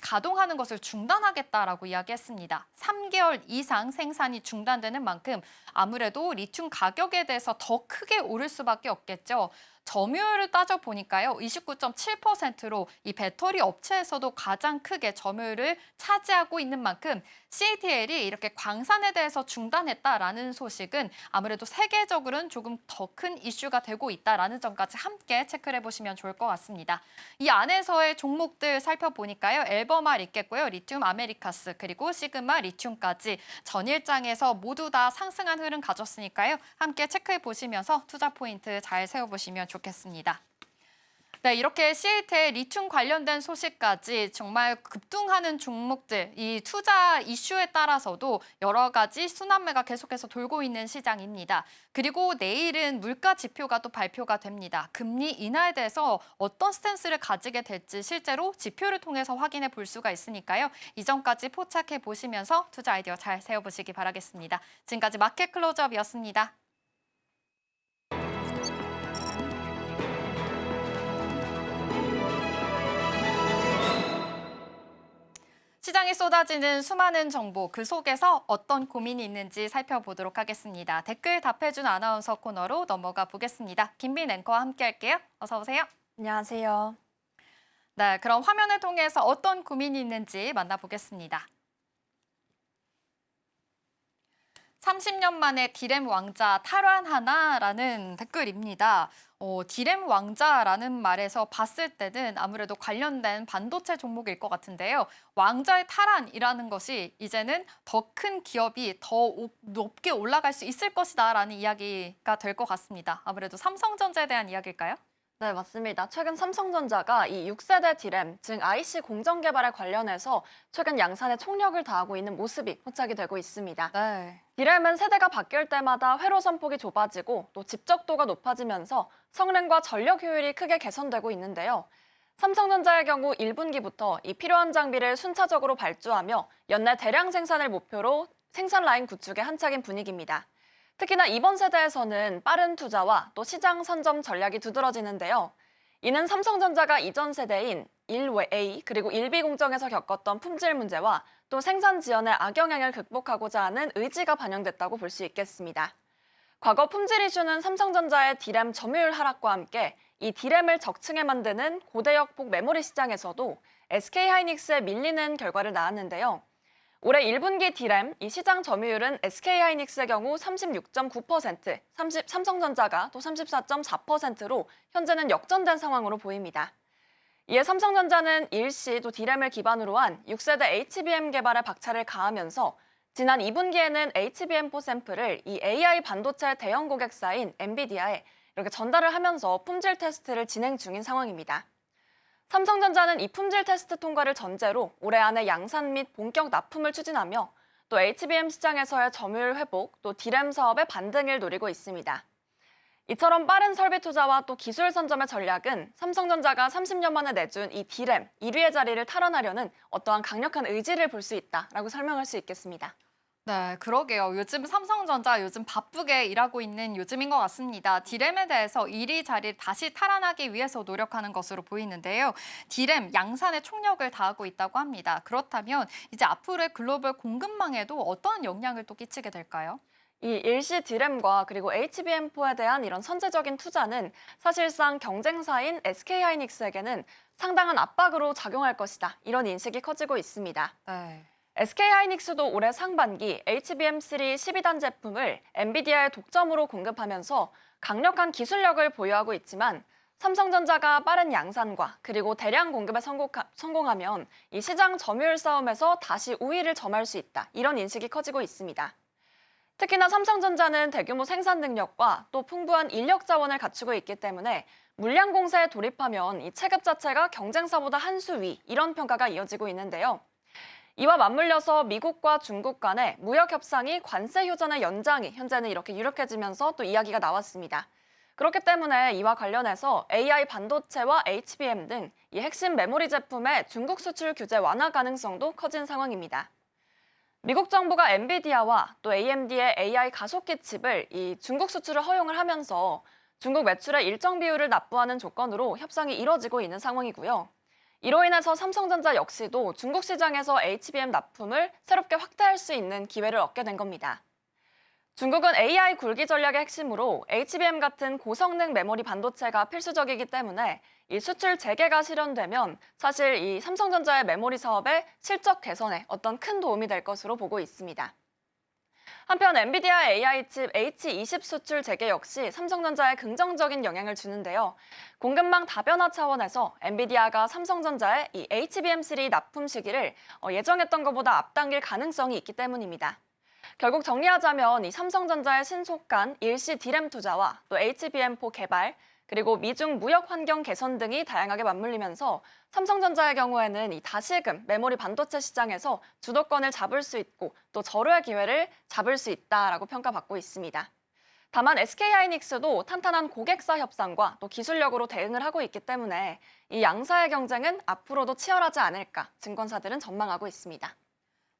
가동하는 것을 중단하겠다라고 이야기했습니다. 3개월 이상 생산이 중단되는 만큼 아무래도 리튬 가격에 대해서 더 크게 오를 수밖에 없겠죠. 점유율을 따져보니까요. 29.7%로 이 배터리 업체에서도 가장 크게 점유율을 차지하고 있는 만큼 CATL이 이렇게 광산에 대해서 중단했다라는 소식은 아무래도 세계적으로는 조금 더 큰 이슈가 되고 있다라는 점까지 함께 체크를 해보시면 좋을 것 같습니다. 이 안에서의 종목들 살펴보니까요. 엘버말 있겠고요. 리튬 아메리카스 그리고 시그마 리튬까지 전일장에서 모두 다 상승한 흐름 가졌으니까요. 함께 체크해 보시면서 투자 포인트 잘 세워보시면 좋겠습니다. 네, 이렇게 CATL 리튬 관련된 소식까지 정말 급등하는 종목들, 이 투자 이슈에 따라서도 여러 가지 순환매가 계속해서 돌고 있는 시장입니다. 그리고 내일은 물가 지표가 또 발표가 됩니다. 금리 인하에 대해서 어떤 스탠스를 가지게 될지 실제로 지표를 통해서 확인해 볼 수가 있으니까요. 이 점까지 포착해 보시면서 투자 아이디어 잘 세워보시기 바라겠습니다. 지금까지 마켓 클로즈업이었습니다. 시장에 쏟아지는 수많은 정보, 그 속에서 어떤 고민이 있는지 살펴보도록 하겠습니다. 댓글 답해준 아나운서 코너로 넘어가 보겠습니다. 김빈 앵커와 함께 할게요. 어서 오세요. 안녕하세요. 네, 그럼 화면을 통해서 어떤 고민이 있는지 만나보겠습니다. 30년 만에 디램 왕자 탈환하나라는 댓글입니다. 디램 왕자라는 말에서 봤을 때는 아무래도 관련된 반도체 종목일 것 같은데요. 왕자의 탈환이라는 것이 이제는 더 큰 기업이 더 높게 올라갈 수 있을 것이다라는 이야기가 될 것 같습니다. 아무래도 삼성전자에 대한 이야기일까요? 네, 맞습니다. 최근 삼성전자가 이 6세대 디램, 즉 IC 공정 개발에 관련해서 최근 양산에 총력을 다하고 있는 모습이 포착이 되고 있습니다. 네. 디램은 세대가 바뀔 때마다 회로 선폭이 좁아지고 또 집적도가 높아지면서 성능과 전력 효율이 크게 개선되고 있는데요. 삼성전자의 경우 1분기부터 이 필요한 장비를 순차적으로 발주하며 연내 대량 생산을 목표로 생산 라인 구축에 한창인 분위기입니다. 특히나 이번 세대에서는 빠른 투자와 또 시장 선점 전략이 두드러지는데요. 이는 삼성전자가 이전 세대인 1A 그리고 1B 공정에서 겪었던 품질 문제와 또 생산 지연의 악영향을 극복하고자 하는 의지가 반영됐다고 볼 수 있겠습니다. 과거 품질 이슈는 삼성전자의 디램 점유율 하락과 함께 이 디램을 적층에 만드는 고대역폭 메모리 시장에서도 SK하이닉스에 밀리는 결과를 낳았는데요. 올해 1분기 디램 이 시장 점유율은 SK하이닉스의 경우 36.9%, 삼성전자가 또 34.4%로 현재는 역전된 상황으로 보입니다. 이에 삼성전자는 일시 또 디램을 기반으로 한 6세대 HBM 개발에 박차를 가하면서 지난 2분기에는 HBM4 샘플을 이 AI 반도체 대형 고객사인 엔비디아에 이렇게 전달을 하면서 품질 테스트를 진행 중인 상황입니다. 삼성전자는 이 품질 테스트 통과를 전제로 올해 안에 양산 및 본격 납품을 추진하며 또 HBM 시장에서의 점유율 회복, 또 디램 사업의 반등을 노리고 있습니다. 이처럼 빠른 설비 투자와 또 기술 선점의 전략은 삼성전자가 30년 만에 내준 이 디램 1위의 자리를 탈환하려는 어떠한 강력한 의지를 볼 수 있다라고 설명할 수 있겠습니다. 네, 그러게요. 요즘 삼성전자 요즘 바쁘게 일하고 있는 요즘인 것 같습니다. 디램에 대해서 1위 자리를 다시 탈환하기 위해서 노력하는 것으로 보이는데요. 디램 양산에 총력을 다하고 있다고 합니다. 그렇다면 이제 앞으로의 글로벌 공급망에도 어떤 영향을 또 끼치게 될까요? 이 일시 디램과 그리고 HBM4에 대한 이런 선제적인 투자는 사실상 경쟁사인 SK하이닉스에게는 상당한 압박으로 작용할 것이다. 이런 인식이 커지고 있습니다. 네. SK하이닉스도 올해 상반기 HBM3 12단 제품을 엔비디아의 독점으로 공급하면서 강력한 기술력을 보유하고 있지만 삼성전자가 빠른 양산과 그리고 대량 공급에 성공하면 이 시장 점유율 싸움에서 다시 우위를 점할 수 있다. 이런 인식이 커지고 있습니다. 특히나 삼성전자는 대규모 생산 능력과 또 풍부한 인력 자원을 갖추고 있기 때문에 물량 공세에 돌입하면 이 체급 자체가 경쟁사보다 한 수 위 이런 평가가 이어지고 있는데요. 이와 맞물려서 미국과 중국 간의 무역 협상이 관세 휴전의 연장이 현재는 이렇게 유력해지면서 또 이야기가 나왔습니다. 그렇기 때문에 이와 관련해서 AI 반도체와 HBM 등 이 핵심 메모리 제품의 중국 수출 규제 완화 가능성도 커진 상황입니다. 미국 정부가 엔비디아와 또 AMD의 AI 가속기 칩을 이 중국 수출을 허용을 하면서 중국 매출의 일정 비율을 납부하는 조건으로 협상이 이뤄지고 있는 상황이고요. 이로 인해서 삼성전자 역시도 중국 시장에서 HBM 납품을 새롭게 확대할 수 있는 기회를 얻게 된 겁니다. 중국은 AI 굴기 전략의 핵심으로 HBM 같은 고성능 메모리 반도체가 필수적이기 때문에 이 수출 재개가 실현되면 사실 이 삼성전자의 메모리 사업의 실적 개선에 어떤 큰 도움이 될 것으로 보고 있습니다. 한편 엔비디아 AI 칩 H20 수출 재개 역시 삼성전자에 긍정적인 영향을 주는데요. 공급망 다변화 차원에서 엔비디아가 삼성전자의 이 HBM3 납품 시기를 예정했던 것보다 앞당길 가능성이 있기 때문입니다. 결국 정리하자면 이 삼성전자의 신속한 일시 디램 투자와 또 HBM4 개발, 그리고 미중 무역 환경 개선 등이 다양하게 맞물리면서 삼성전자의 경우에는 이 다시금 메모리 반도체 시장에서 주도권을 잡을 수 있고 또 절호의 기회를 잡을 수 있다라고 평가받고 있습니다. 다만 SK하이닉스도 탄탄한 고객사 협상과 또 기술력으로 대응을 하고 있기 때문에 이 양사의 경쟁은 앞으로도 치열하지 않을까 증권사들은 전망하고 있습니다.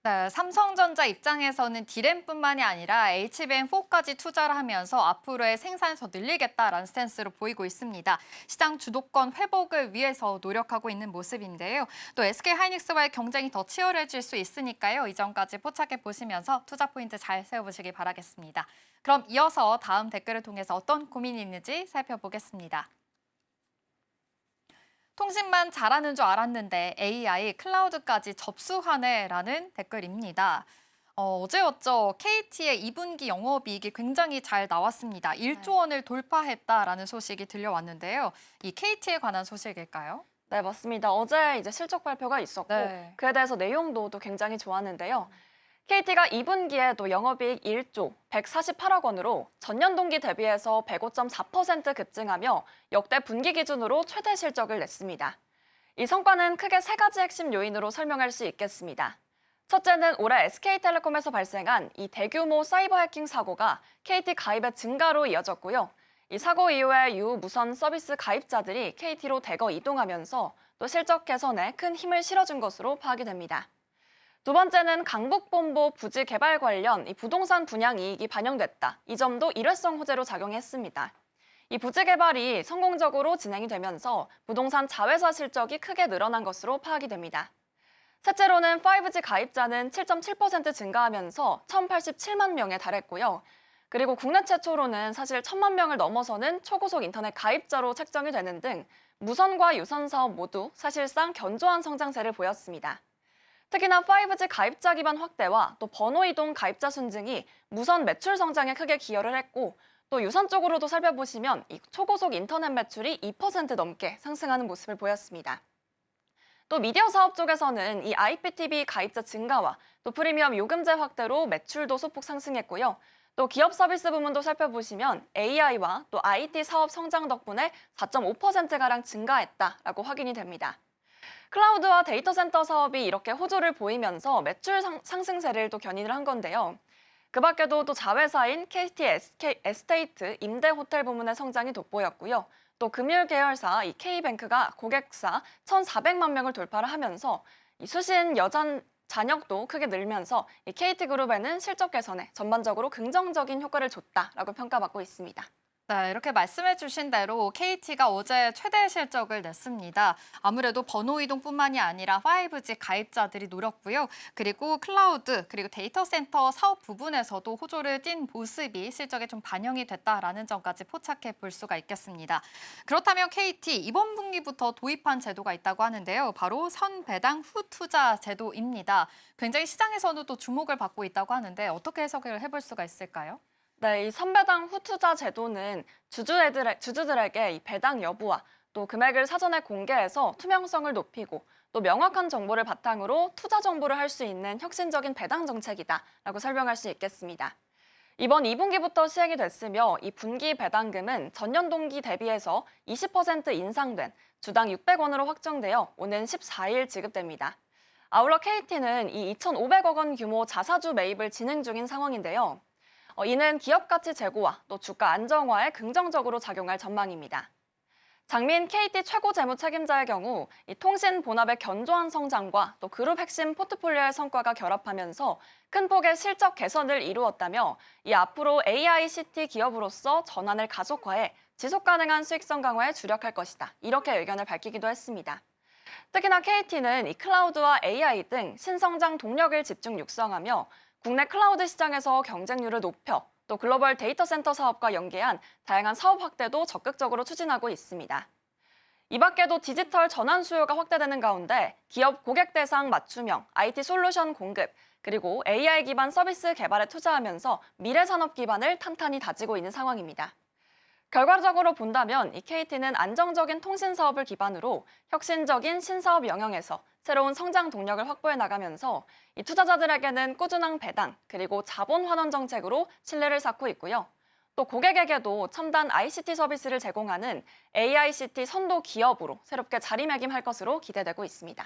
네, 삼성전자 입장에서는 D램뿐만이 아니라 HBM4까지 투자를 하면서 앞으로의 생산을 더 늘리겠다라는 스탠스로 보이고 있습니다. 시장 주도권 회복을 위해서 노력하고 있는 모습인데요. 또 SK하이닉스와의 경쟁이 더 치열해질 수 있으니까요. 이 점까지 포착해 보시면서 투자 포인트 잘 세워보시기 바라겠습니다. 그럼 이어서 다음 댓글을 통해서 어떤 고민이 있는지 살펴보겠습니다. 통신만 잘하는 줄 알았는데 AI 클라우드까지 접수하네라는 댓글입니다. 어제였죠. KT의 2분기 영업이익이 굉장히 잘 나왔습니다. 1조 원을 돌파했다라는 소식이 들려왔는데요. 이 KT에 관한 소식일까요? 네, 맞습니다. 어제 이제 실적 발표가 있었고 네. 그에 대해서 내용도 또 굉장히 좋았는데요. KT가 2분기에 또 영업이익 1조 148억 원으로 전년 동기 대비해서 105.4% 급증하며 역대 분기 기준으로 최대 실적을 냈습니다. 이 성과는 크게 세 가지 핵심 요인으로 설명할 수 있겠습니다. 첫째는 올해 SK텔레콤에서 발생한 이 대규모 사이버 해킹 사고가 KT 가입의 증가로 이어졌고요. 이 사고 이후에 유무선 서비스 가입자들이 KT로 대거 이동하면서 또 실적 개선에 큰 힘을 실어준 것으로 파악이 됩니다. 두 번째는 강북본보 부지 개발 관련 이 부동산 분양 이익이 반영됐다. 이 점도 일회성 호재로 작용했습니다. 이 부지 개발이 성공적으로 진행이 되면서 부동산 자회사 실적이 크게 늘어난 것으로 파악이 됩니다. 셋째로는 5G 가입자는 7.7% 증가하면서 1,087만 명에 달했고요. 그리고 국내 최초로는 사실 1,000만 명을 넘어서는 초고속 인터넷 가입자로 책정이 되는 등 무선과 유선 사업 모두 사실상 견조한 성장세를 보였습니다. 특히나 5G 가입자 기반 확대와 또 번호 이동 가입자 순증이 무선 매출 성장에 크게 기여를 했고 또 유선 쪽으로도 살펴보시면 이 초고속 인터넷 매출이 2% 넘게 상승하는 모습을 보였습니다. 또 미디어 사업 쪽에서는 이 IPTV 가입자 증가와 또 프리미엄 요금제 확대로 매출도 소폭 상승했고요. 또 기업 서비스 부문도 살펴보시면 AI와 또 IT 사업 성장 덕분에 4.5%가량 증가했다라고 확인이 됩니다. 클라우드와 데이터 센터 사업이 이렇게 호조를 보이면서 매출 상승세를 또 견인을 한 건데요. 그 밖에도 또 자회사인 KT 에스테이트 임대호텔 부문의 성장이 돋보였고요. 또 금융 계열사 이 K뱅크가 고객사 1,400만 명을 돌파를 하면서 이 수신 여전 잔역도 크게 늘면서 이 KT그룹에는 실적 개선에 전반적으로 긍정적인 효과를 줬다라고 평가받고 있습니다. 네, 이렇게 말씀해 주신 대로 KT가 어제 최대 실적을 냈습니다. 아무래도 번호 이동뿐만이 아니라 5G 가입자들이 늘었고요. 그리고 클라우드, 그리고 데이터 센터 사업 부분에서도 호조를 띈 모습이 실적에 좀 반영이 됐다라는 점까지 포착해 볼 수가 있겠습니다. 그렇다면 KT 이번 분기부터 도입한 제도가 있다고 하는데요. 바로 선배당 후 투자 제도입니다. 굉장히 시장에서는 또 주목을 받고 있다고 하는데 어떻게 해석을 해볼 수가 있을까요? 네, 이 선배당 후투자 제도는 주주들에게 이 배당 여부와 또 금액을 사전에 공개해서 투명성을 높이고 또 명확한 정보를 바탕으로 투자 정보를 할 수 있는 혁신적인 배당 정책이다라고 설명할 수 있겠습니다. 이번 2분기부터 시행이 됐으며 이 분기 배당금은 전년 동기 대비해서 20% 인상된 주당 600원으로 확정되어 오는 14일 지급됩니다. 아울러 KT는 이 2,500억 원 규모 자사주 매입을 진행 중인 상황인데요. 이는 기업 가치 제고와 또 주가 안정화에 긍정적으로 작용할 전망입니다. 장민 KT 최고 재무 책임자의 경우 이 통신 본업의 견조한 성장과 또 그룹 핵심 포트폴리오의 성과가 결합하면서 큰 폭의 실적 개선을 이루었다며 이 앞으로 AICT 기업으로서 전환을 가속화해 지속 가능한 수익성 강화에 주력할 것이다. 이렇게 의견을 밝히기도 했습니다. 특히나 KT는 이 클라우드와 AI 등 신성장 동력을 집중 육성하며 국내 클라우드 시장에서 경쟁률을 높여 또 글로벌 데이터 센터 사업과 연계한 다양한 사업 확대도 적극적으로 추진하고 있습니다. 이 밖에도 디지털 전환 수요가 확대되는 가운데 기업 고객 대상 맞춤형 IT 솔루션 공급, 그리고 AI 기반 서비스 개발에 투자하면서 미래 산업 기반을 탄탄히 다지고 있는 상황입니다. 결과적으로 본다면 이 KT는 안정적인 통신 사업을 기반으로 혁신적인 신사업 영역에서 새로운 성장 동력을 확보해 나가면서 이 투자자들에게는 꾸준한 배당 그리고 자본 환원 정책으로 신뢰를 쌓고 있고요. 또 고객에게도 첨단 ICT 서비스를 제공하는 AICT 선도 기업으로 새롭게 자리매김할 것으로 기대되고 있습니다.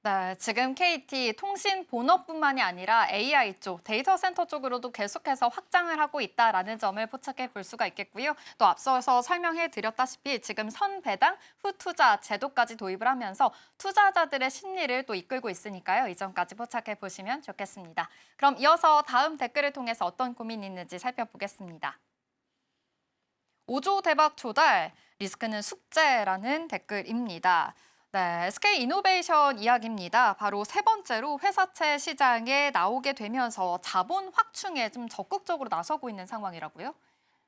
네, 지금 KT 통신 본업뿐만이 아니라 AI 쪽, 데이터 센터 쪽으로도 계속해서 확장을 하고 있다라는 점을 포착해 볼 수가 있겠고요. 또 앞서서 설명해 드렸다시피 지금 선배당, 후투자 제도까지 도입을 하면서 투자자들의 심리를 또 이끌고 있으니까요. 이 점까지 포착해 보시면 좋겠습니다. 그럼 이어서 다음 댓글을 통해서 어떤 고민이 있는지 살펴보겠습니다. 5조 대박 조달, 리스크는 숙제라는 댓글입니다. 네, SK이노베이션 이야기입니다. 바로 세 번째로 회사채 시장에 나오게 되면서 자본 확충에 좀 적극적으로 나서고 있는 상황이라고요?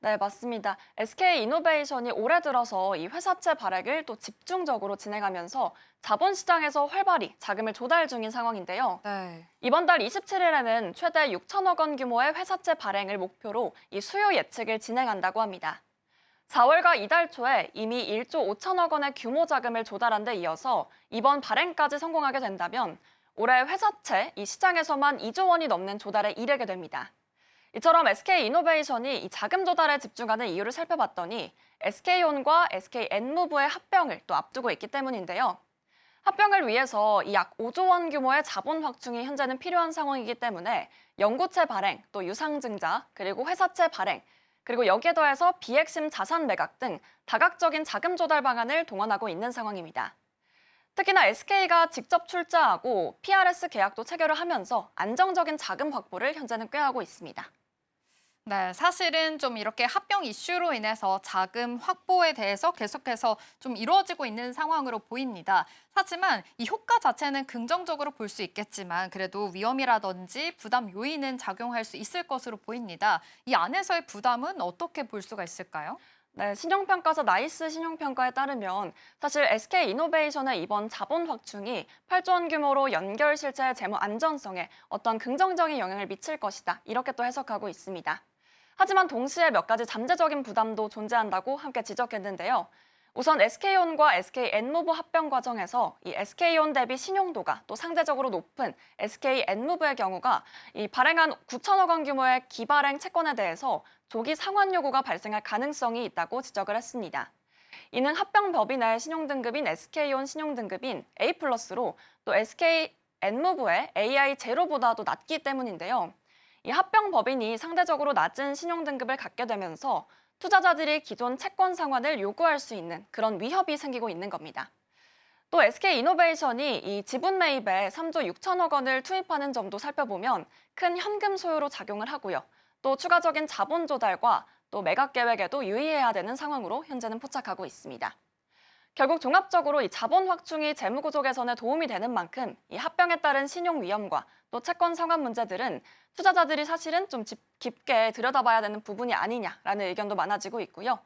네, 맞습니다. SK이노베이션이 올해 들어서 이 회사채 발행을 또 집중적으로 진행하면서 자본시장에서 활발히 자금을 조달 중인 상황인데요. 네. 이번 달 27일에는 최대 6천억 원 규모의 회사채 발행을 목표로 이 수요 예측을 진행한다고 합니다. 4월과 이달 초에 이미 1조 5천억 원의 규모 자금을 조달한 데 이어서 이번 발행까지 성공하게 된다면 올해 회사채 이 시장에서만 2조 원이 넘는 조달에 이르게 됩니다. 이처럼 SK이노베이션이 이 자금 조달에 집중하는 이유를 살펴봤더니 SK온과 SK엔무브의 합병을 또 앞두고 있기 때문인데요. 합병을 위해서 이 약 5조 원 규모의 자본 확충이 현재는 필요한 상황이기 때문에 연구채 발행, 또 유상증자, 그리고 회사채 발행, 그리고 여기에 더해서 비핵심 자산 매각 등 다각적인 자금 조달 방안을 동원하고 있는 상황입니다. 특히나 SK가 직접 출자하고 PRS 계약도 체결을 하면서 안정적인 자금 확보를 현재는 꾀하고 있습니다. 네, 사실은 좀 이렇게 합병 이슈로 인해서 자금 확보에 대해서 계속해서 좀 이루어지고 있는 상황으로 보입니다. 하지만 이 효과 자체는 긍정적으로 볼 수 있겠지만 그래도 위험이라든지 부담 요인은 작용할 수 있을 것으로 보입니다. 이 안에서의 부담은 어떻게 볼 수가 있을까요? 네, 신용평가사 나이스 신용평가에 따르면 사실 SK이노베이션의 이번 자본 확충이 8조 원 규모로 연결 실체 재무 안전성에 어떤 긍정적인 영향을 미칠 것이다. 이렇게 또 해석하고 있습니다. 하지만 동시에 몇 가지 잠재적인 부담도 존재한다고 함께 지적했는데요. 우선 SK온과 SK엔무브 합병 과정에서 이 SK온 대비 신용도가 또 상대적으로 높은 SK엔무브의 경우가 이 발행한 9천억 원 규모의 기발행 채권에 대해서 조기 상환 요구가 발생할 가능성이 있다고 지적을 했습니다. 이는 합병 법인의 신용등급인 SK온 신용등급인 A+로 또 SK엔무브의 AI 제로보다도 낮기 때문인데요. 이 합병 법인이 상대적으로 낮은 신용등급을 갖게 되면서 투자자들이 기존 채권 상환을 요구할 수 있는 그런 위협이 생기고 있는 겁니다. 또 SK이노베이션이 이 지분 매입에 3조 6천억 원을 투입하는 점도 살펴보면 큰 현금 소요로 작용을 하고요. 또 추가적인 자본 조달과 또 매각 계획에도 유의해야 되는 상황으로 현재는 포착하고 있습니다. 결국 종합적으로 이 자본 확충이 재무구조 개선에 도움이 되는 만큼 이 합병에 따른 신용 위험과 또 채권 상환 문제들은 투자자들이 사실은 좀 깊게 들여다봐야 되는 부분이 아니냐라는 의견도 많아지고 있고요.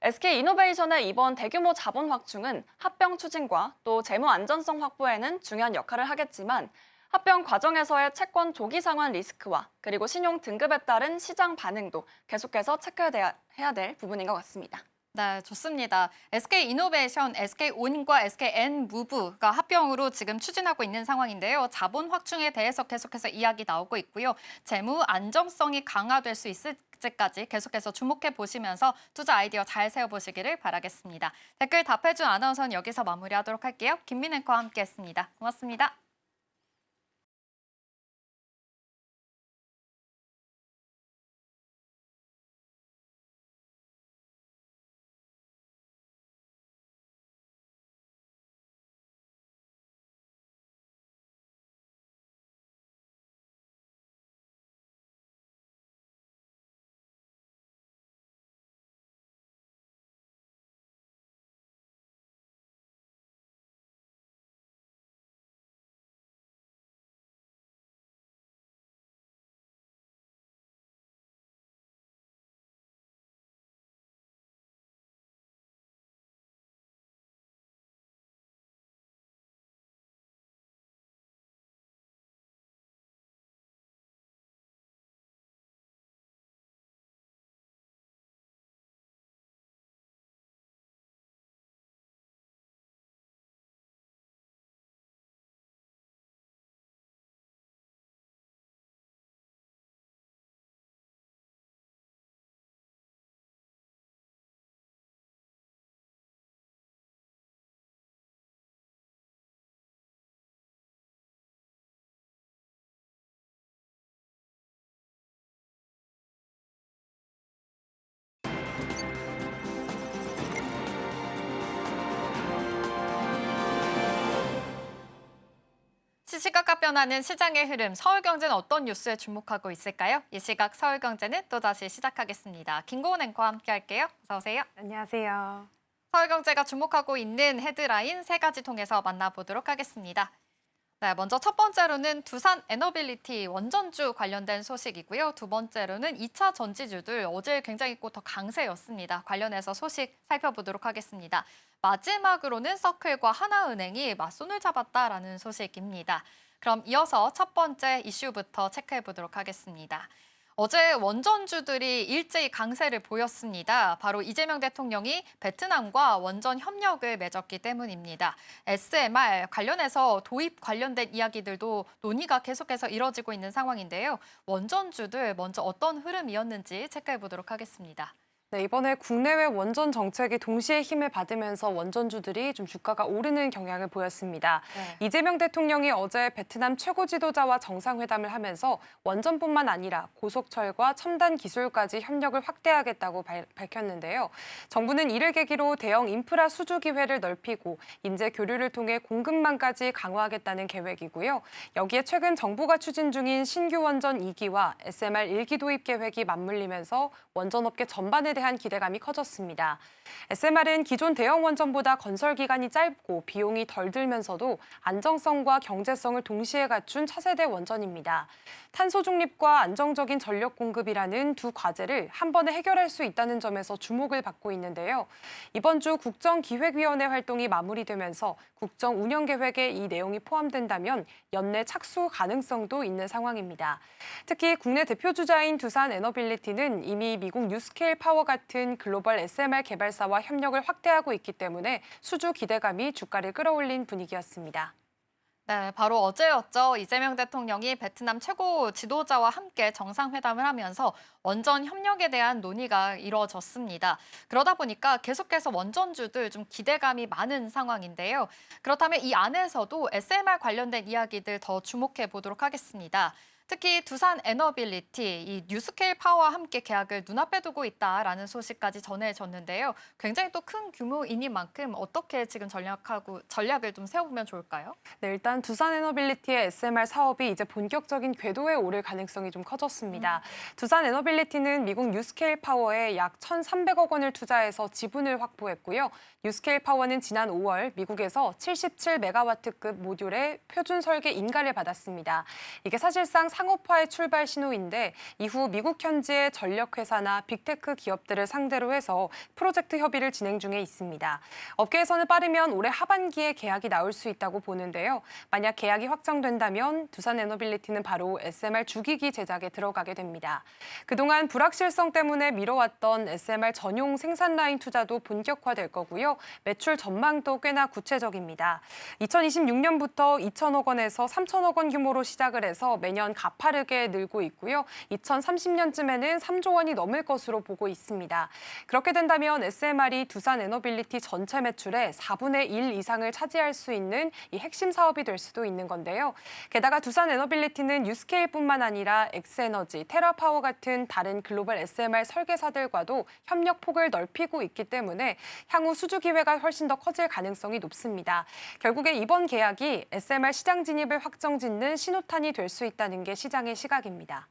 SK이노베이션의 이번 대규모 자본 확충은 합병 추진과 또 재무 안전성 확보에는 중요한 역할을 하겠지만 합병 과정에서의 채권 조기 상환 리스크와 그리고 신용 등급에 따른 시장 반응도 계속해서 체크해야 될 부분인 것 같습니다. 네, 좋습니다. SK이노베이션, SK온과 SK엔무브가 합병으로 지금 추진하고 있는 상황인데요. 자본 확충에 대해서 계속해서 이야기 나오고 있고요. 재무 안정성이 강화될 수 있을지까지 계속해서 주목해 보시면서 투자 아이디어 잘 세워보시기를 바라겠습니다. 댓글 답해준 아나운서는 여기서 마무리하도록 할게요. 김민 앵커와 함께했습니다. 고맙습니다. 시시각각 변하는 시장의 흐름, 서울경제는 어떤 뉴스에 주목하고 있을까요? 이 시각 서울경제는 또다시 시작하겠습니다. 김고은 앵커와 함께할게요. 어서 오세요. 안녕하세요. 서울경제가 주목하고 있는 헤드라인 3가지 통해서 만나보도록 하겠습니다. 네, 먼저 첫 번째로는 두산 에너빌리티 원전주 관련된 소식이고요. 두 번째로는 2차 전지주들 어제 굉장히 또 더 강세였습니다. 관련해서 소식 살펴보도록 하겠습니다. 마지막으로는 서클과 하나은행이 맞손을 잡았다라는 소식입니다. 그럼 이어서 첫 번째 이슈부터 체크해 보도록 하겠습니다. 어제 원전주들이 일제히 강세를 보였습니다. 바로 이재명 대통령이 베트남과 원전 협력을 맺었기 때문입니다. SMR 관련해서 도입 관련된 이야기들도 논의가 계속해서 이뤄지고 있는 상황인데요. 원전주들 먼저 어떤 흐름이었는지 체크해 보도록 하겠습니다. 네, 이번에 국내외 원전 정책이 동시에 힘을 받으면서 원전주들이 좀 주가가 오르는 경향을 보였습니다. 네. 이재명 대통령이 어제 베트남 최고 지도자와 정상회담을 하면서 원전뿐만 아니라 고속철과 첨단 기술까지 협력을 확대하겠다고 밝혔는데요. 정부는 이를 계기로 대형 인프라 수주 기회를 넓히고 인재 교류를 통해 공급망까지 강화하겠다는 계획이고요. 여기에 최근 정부가 추진 중인 신규 원전 2기와 SMR 1기 도입 계획이 맞물리면서 원전업계 전반에 대한 기대감이 커졌습니다. SMR은 기존 대형 원전보다 건설 기간이 짧고 비용이 덜 들면서도 안정성과 경제성을 동시에 갖춘 차세대 원전입니다. 탄소 중립과 안정적인 전력 공급이라는 두 과제를 한 번에 해결할 수 있다는 점에서 주목을 받고 있는데요. 이번 주 국정기획위원회 활동이 마무리되면서 국정 운영 계획에 이 내용이 포함된다면 연내 착수 가능성도 있는 상황입니다. 특히 국내 대표 주자인 두산 에너빌리티는 이미 미국 뉴스케일 파워 같은 글로벌 SMR 개발사와 협력을 확대하고 있기 때문에 수주 기대감이 주가를 끌어올린 분위기였습니다. 네, 바로 어제였죠. 이재명 대통령이 베트남 최고 지도자와 함께 정상회담을 하면서 원전 협력에 대한 논의가 이루어졌습니다. 그러다 보니까 계속해서 원전주들 좀 기대감이 많은 상황인데요. 그렇다면 이 안에서도 SMR 관련된 이야기들 더 주목해 보도록 하겠습니다. 특히 두산 에너빌리티, 이 뉴스케일 파워와 함께 계약을 눈앞에 두고 있다라는 소식까지 전해졌는데요. 굉장히 또 큰 규모이니만큼 어떻게 지금 전략을 좀 세워보면 좋을까요? 네, 일단 두산 에너빌리티의 SMR 사업이 이제 본격적인 궤도에 오를 가능성이 좀 커졌습니다. 두산 에너빌리티는 미국 뉴스케일 파워에 약 1,300억 원을 투자해서 지분을 확보했고요. 뉴스케일 파워는 지난 5월 미국에서 77메가와트급 모듈의 표준 설계 인가를 받았습니다. 이게 사실상 상업화의 출발 신호인데 이후 미국 현지의 전력회사나 빅테크 기업들을 상대로 해서 프로젝트 협의를 진행 중에 있습니다. 업계에서는 빠르면 올해 하반기에 계약이 나올 수 있다고 보는데요. 만약 계약이 확정된다면 두산 에너빌리티는 바로 SMR 주기기 제작에 들어가게 됩니다. 그동안 불확실성 때문에 미뤄왔던 SMR 전용 생산 라인 투자도 본격화될 거고요. 매출 전망도 꽤나 구체적입니다. 2026년부터 2천억 원에서 3천억 원 규모로 시작을 해서 매년 가파르게 늘고 있고요. 2030년쯤에는 3조 원이 넘을 것으로 보고 있습니다. 그렇게 된다면 SMR이 두산 에너빌리티 전체 매출의 4분의 1 이상을 차지할 수 있는 이 핵심 사업이 될 수도 있는 건데요. 게다가 두산 에너빌리티는 뉴스케일뿐만 아니라 엑스에너지, 테라파워 같은 다른 글로벌 SMR 설계사들과도 협력 폭을 넓히고 있기 때문에 향후 수주 기회가 훨씬 더 커질 가능성이 높습니다. 결국에 이번 계약이 SMR 시장 진입을 확정짓는 신호탄이 될 수 있다는 게 시장의 시각입니다.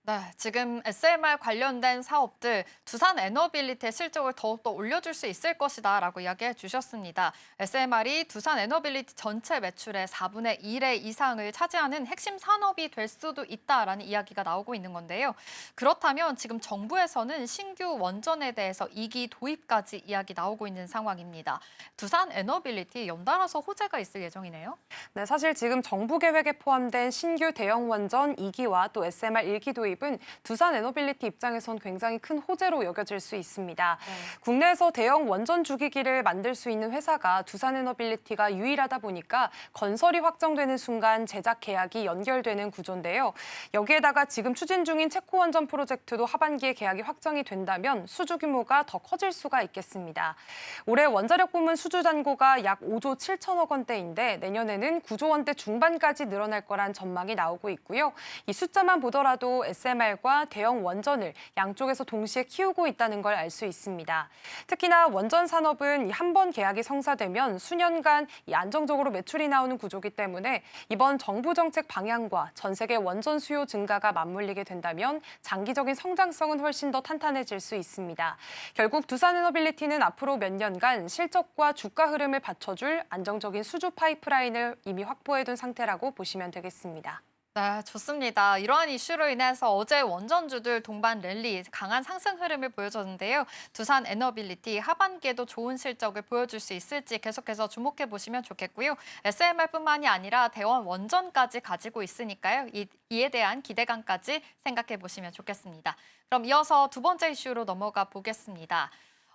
네, 지금 SMR 관련된 사업들 두산 에너빌리티의 실적을 더욱더 올려줄 수 있을 것이다라고 이야기해 주셨습니다. SMR이 두산 에너빌리티 전체 매출의 4분의 1의 이상을 차지하는 핵심 산업이 될 수도 있다라는 이야기가 나오고 있는 건데요. 그렇다면 지금 정부에서는 신규 원전에 대해서 2기 도입까지 이야기 나오고 있는 상황입니다. 두산 에너빌리티 연달아서 호재가 있을 예정이네요. 네, 사실 지금 정부 계획에 포함된 신규 대형 원전 2기와 또 SMR 1기 도입은 두산 에너빌리티 입장에선 굉장히 큰 호재로 여겨질 수 있습니다. 네. 국내에서 대형 원전 주기기를 만들 수 있는 회사가 두산 에너빌리티가 유일하다 보니까 건설이 확정되는 순간 제작 계약이 연결되는 구조인데요. 여기에다가 지금 추진 중인 체코 원전 프로젝트도 하반기에 계약이 확정이 된다면 수주 규모가 더 커질 수가 있겠습니다. 올해 원자력 부문 수주 잔고가 약 5조 7천억 원대인데 내년에는 9조 원대 중반까지 늘어날 거란 전망이 나오고 있고요. 이 숫자만 보더라도 SMR과 대형 원전을 양쪽에서 동시에 키우고 있다는 걸 알 수 있습니다. 특히나 원전 산업은 한 번 계약이 성사되면 수년간 안정적으로 매출이 나오는 구조이기 때문에 이번 정부 정책 방향과 전 세계 원전 수요 증가가 맞물리게 된다면 장기적인 성장성은 훨씬 더 탄탄해질 수 있습니다. 결국 두산에너빌리티는 앞으로 몇 년간 실적과 주가 흐름을 받쳐줄 안정적인 수주 파이프라인을 이미 확보해둔 상태라고 보시면 되겠습니다. 네, 좋습니다. 이러한 이슈로 인해서 어제 원전주들 동반 랠리 강한 상승 흐름을 보여줬는데요. 두산 에너빌리티 하반기에도 좋은 실적을 보여줄 수 있을지 계속해서 주목해 보시면 좋겠고요. SMR뿐만이 아니라 대원 원전까지 가지고 있으니까요. 이에 대한 기대감까지 생각해 보시면 좋겠습니다. 그럼 이어서 두 번째 이슈로 넘어가 보겠습니다.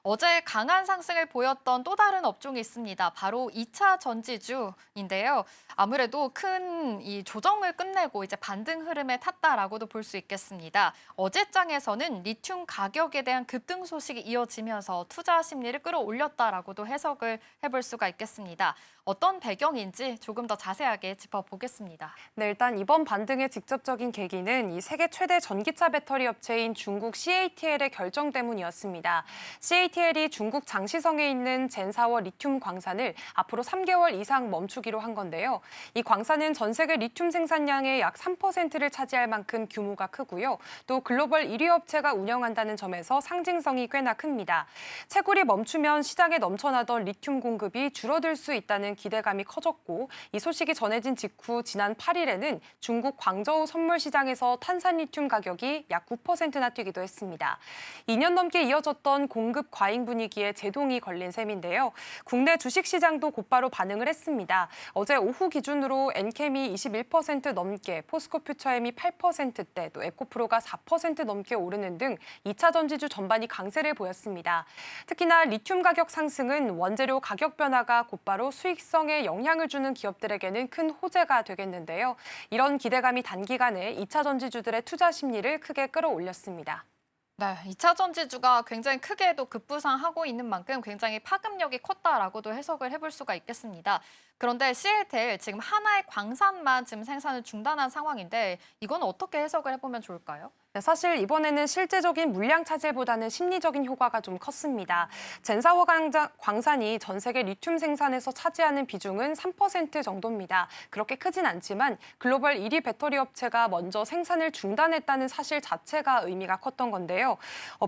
어제 강한 상승을 보였던 또 다른 업종이 있습니다. 바로 2차 전지주인데요. 아무래도 큰 이 조정을 끝내고 이제 반등 흐름에 탔다라고도 볼 수 있겠습니다. 어제장에서는 리튬 가격에 대한 급등 소식이 이어지면서 투자 심리를 끌어올렸다라고도 해석을 해볼 수가 있겠습니다. 어떤 배경인지 조금 더 자세하게 짚어보겠습니다. 네, 일단 이번 반등의 직접적인 계기는 이 세계 최대 전기차 배터리 업체인 중국 CATL의 결정 때문이었습니다. CATL이 중국 장시성에 있는 젠사워 리튬 광산을 앞으로 3개월 이상 멈추기로 한 건데요. 이 광산은 전 세계 리튬 생산량의 약 3%를 차지할 만큼 규모가 크고요. 또 글로벌 1위 업체가 운영한다는 점에서 상징성이 꽤나 큽니다. 채굴이 멈추면 시장에 넘쳐나던 리튬 공급이 줄어들 수 있다는 기대감이 커졌고 이 소식이 전해진 직후 지난 8일에는 중국 광저우 선물 시장에서 탄산 리튬 가격이 약 9%나 뛰기도 했습니다. 2년 넘게 이어졌던 공급 과잉 분위기에 제동이 걸린 셈인데요. 국내 주식 시장도 곧바로 반응을 했습니다. 어제 오후 기준으로 엔캠이 21% 넘게, 포스코 퓨처엠이 8%대, 또 에코프로가 4% 넘게 오르는 등 2차 전지주 전반이 강세를 보였습니다. 특히나 리튬 가격 상승은 원재료 가격 변화가 곧바로 수익성에 영향을 주는 기업들에게는 큰 호재가 되겠는데요. 이런 기대감이 단기간에 2차 전지주들의 투자 심리를 크게 끌어올렸습니다. 네, 2차 전지주가 굉장히 크게도 급부상하고 있는 만큼 굉장히 파급력이 컸다라고도 해석을 해볼 수가 있겠습니다. 그런데 CATL 지금 하나의 광산만 지금 생산을 중단한 상황인데 이건 어떻게 해석을 해보면 좋을까요? 사실 이번에는 실제적인 물량 차질보다는 심리적인 효과가 좀 컸습니다. 젠사워 광산이 전 세계 리튬 생산에서 차지하는 비중은 3% 정도입니다. 그렇게 크진 않지만 글로벌 1위 배터리 업체가 먼저 생산을 중단했다는 사실 자체가 의미가 컸던 건데요.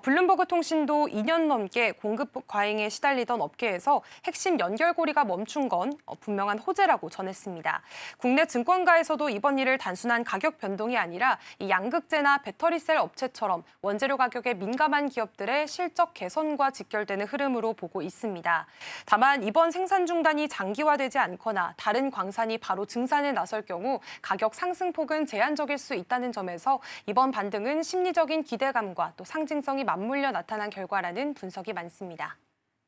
블룸버그 통신도 2년 넘게 공급 과잉에 시달리던 업계에서 핵심 연결고리가 멈춘 건 분명한 호재라고 전했습니다. 국내 증권가에서도 이번 일을 단순한 가격 변동이 아니라 이 양극재나 배터리셀 업체처럼 원재료 가격에 민감한 기업들의 실적 개선과 직결되는 흐름으로 보고 있습니다. 다만 이번 생산 중단이 장기화되지 않거나 다른 광산이 바로 증산에 나설 경우 가격 상승폭은 제한적일 수 있다는 점에서 이번 반등은 심리적인 기대감과 또 상징성이 맞물려 나타난 결과라는 분석이 많습니다.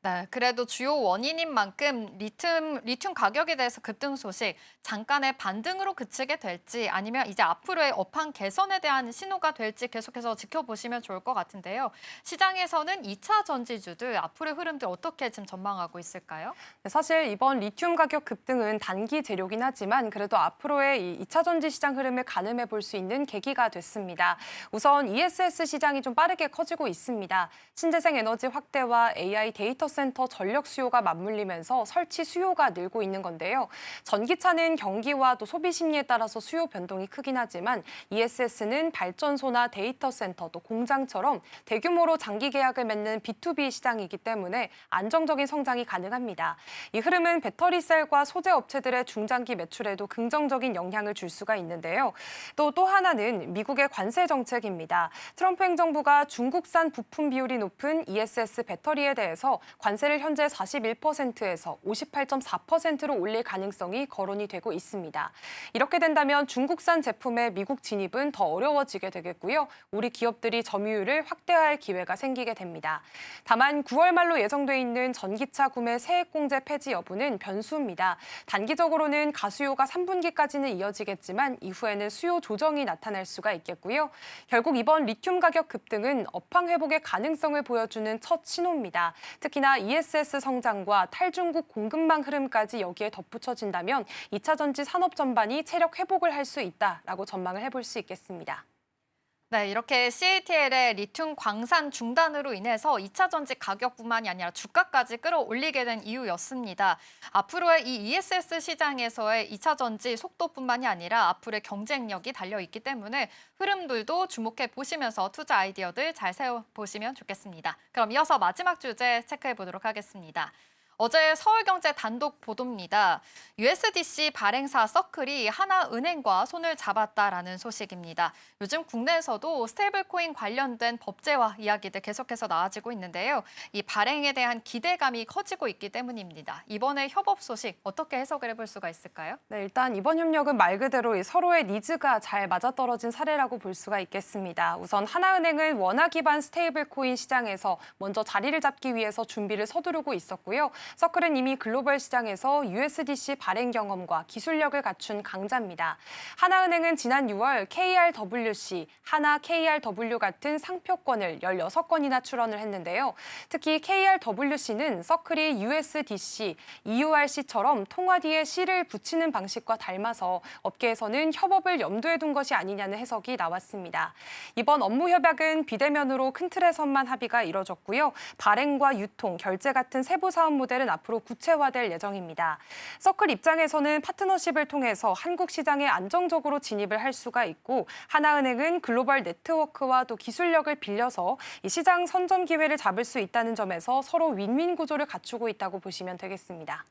네, 그래도 주요 원인인 만큼 리튬 가격에 대해서 급등 소식 잠깐의 반등으로 그치게 될지 아니면 이제 앞으로의 업황 개선에 대한 신호가 될지 계속해서 지켜보시면 좋을 것 같은데요. 시장에서는 2차 전지주들 앞으로의 흐름들 어떻게 지금 전망하고 있을까요? 사실 이번 리튬 가격 급등은 단기 재료긴 하지만 그래도 앞으로의 이 2차 전지 시장 흐름을 가늠해 볼 수 있는 계기가 됐습니다. 우선 ESS 시장이 좀 빠르게 커지고 있습니다. 신재생 에너지 확대와 AI 데이터 센터 전력 수요가 맞물리면서 설치 수요가 늘고 있는 건데요. 전기차는 경기와 또 소비 심리에 따라서 수요 변동이 크긴 하지만 ESS는 발전소나 데이터 센터 또 공장처럼 대규모로 장기 계약을 맺는 B2B 시장이기 때문에 안정적인 성장이 가능합니다. 이 흐름은 배터리셀과 소재 업체들의 중장기 매출에도 긍정적인 영향을 줄 수가 있는데요. 또 하나는 미국의 관세 정책입니다. 트럼프 행정부가 중국산 부품 비율이 높은 ESS 배터리에 대해서 관세를 현재 41%에서 58.4%로 올릴 가능성이 거론이 되고 있습니다. 이렇게 된다면 중국산 제품의 미국 진입은 더 어려워지게 되겠고요. 우리 기업들이 점유율을 확대할 기회가 생기게 됩니다. 다만 9월 말로 예정돼 있는 전기차 구매 세액공제 폐지 여부는 변수입니다. 단기적으로는 가수요가 3분기까지는 이어지겠지만 이후에는 수요 조정이 나타날 수가 있겠고요. 결국 이번 리튬 가격 급등은 업황 회복의 가능성을 보여주는 첫 신호입니다. 특히나 ESS 성장과 탈중국 공급망 흐름까지 여기에 덧붙여진다면 2차 전지 산업 전반이 체력 회복을 할 수 있다라고 전망을 해볼 수 있겠습니다. 네, 이렇게 CATL의 리튬 광산 중단으로 인해서 2차 전지 가격뿐만이 아니라 주가까지 끌어올리게 된 이유였습니다. 앞으로의 이 ESS 시장에서의 2차 전지 속도뿐만이 아니라 앞으로의 경쟁력이 달려있기 때문에 흐름들도 주목해 보시면서 투자 아이디어들 잘 세워보시면 좋겠습니다. 그럼 이어서 마지막 주제 체크해 보도록 하겠습니다. 어제 서울경제 단독 보도입니다. USDC 발행사 서클이 하나은행과 손을 잡았다라는 소식입니다. 요즘 국내에서도 스테이블코인 관련된 법제화 이야기들 계속해서 나와지고 있는데요. 이 발행에 대한 기대감이 커지고 있기 때문입니다. 이번에 협업 소식 어떻게 해석을 해볼 수가 있을까요? 네, 일단 이번 협력은 말 그대로 서로의 니즈가 잘 맞아떨어진 사례라고 볼 수가 있겠습니다. 우선 하나은행은 원화 기반 스테이블코인 시장에서 먼저 자리를 잡기 위해서 준비를 서두르고 있었고요. 서클은 이미 글로벌 시장에서 USDC 발행 경험과 기술력을 갖춘 강자입니다. 하나은행은 지난 6월 KRWC, 하나 KRW 같은 상표권을 16건이나 출원을 했는데요. 특히 KRWC는 서클이 USDC, EURC처럼 통화 뒤에 C를 붙이는 방식과 닮아서 업계에서는 협업을 염두에 둔 것이 아니냐는 해석이 나왔습니다. 이번 업무 협약은 비대면으로 큰 틀에서만 합의가 이뤄졌고요. 발행과 유통, 결제 같은 세부 사업 모델은 앞으로 구체화될 예정입니다. 서클 입장에서는 파트너십을 통해서 한국 시장에 안정적으로 진입을 할 수가 있고 하나은행은 글로벌 네트워크와 또 기술력을 빌려서 이 시장 선점 기회를 잡을 수 있다는 점에서 서로 윈윈 구조를 갖추고 있다고 보시면 되겠습니다.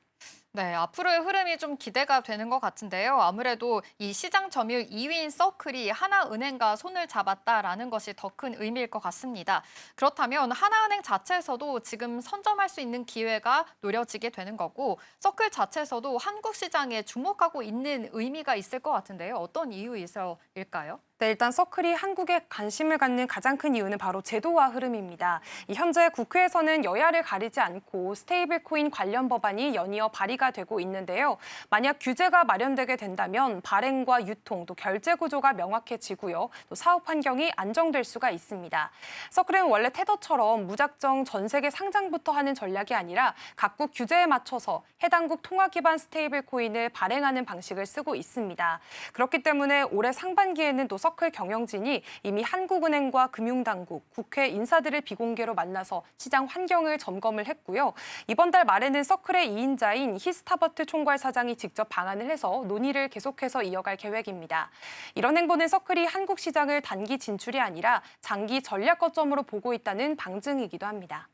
네, 앞으로의 흐름이 좀 기대가 되는 것 같은데요. 아무래도 이 시장 점유율 2위인 서클이 하나은행과 손을 잡았다라는 것이 더 큰 의미일 것 같습니다. 그렇다면 하나은행 자체에서도 지금 선점할 수 있는 기회가 노려지게 되는 거고 서클 자체에서도 한국 시장에 주목하고 있는 의미가 있을 것 같은데요. 어떤 이유에서일까요? 네, 일단 서클이 한국에 관심을 갖는 가장 큰 이유는 바로 제도화 흐름입니다. 현재 국회에서는 여야를 가리지 않고 스테이블코인 관련 법안이 연이어 발의가 되고 있는데요. 만약 규제가 마련되게 된다면 발행과 유통, 또 결제 구조가 명확해지고요. 또 사업 환경이 안정될 수가 있습니다. 서클은 원래 테더처럼 무작정 전 세계 상장부터 하는 전략이 아니라 각국 규제에 맞춰서 해당국 통화 기반 스테이블코인을 발행하는 방식을 쓰고 있습니다. 그렇기 때문에 올해 상반기에는 또 서클 경영진이 이미 한국은행과 금융당국, 국회 인사들을 비공개로 만나서 시장 환경을 점검을 했고요. 이번 달 말에는 서클의 2인자인 히스타버트 총괄 사장이 직접 방한을 해서 논의를 계속해서 이어갈 계획입니다. 이런 행보는 서클이 한국 시장을 단기 진출이 아니라 장기 전략 거점으로 보고 있다는 방증이기도 합니다.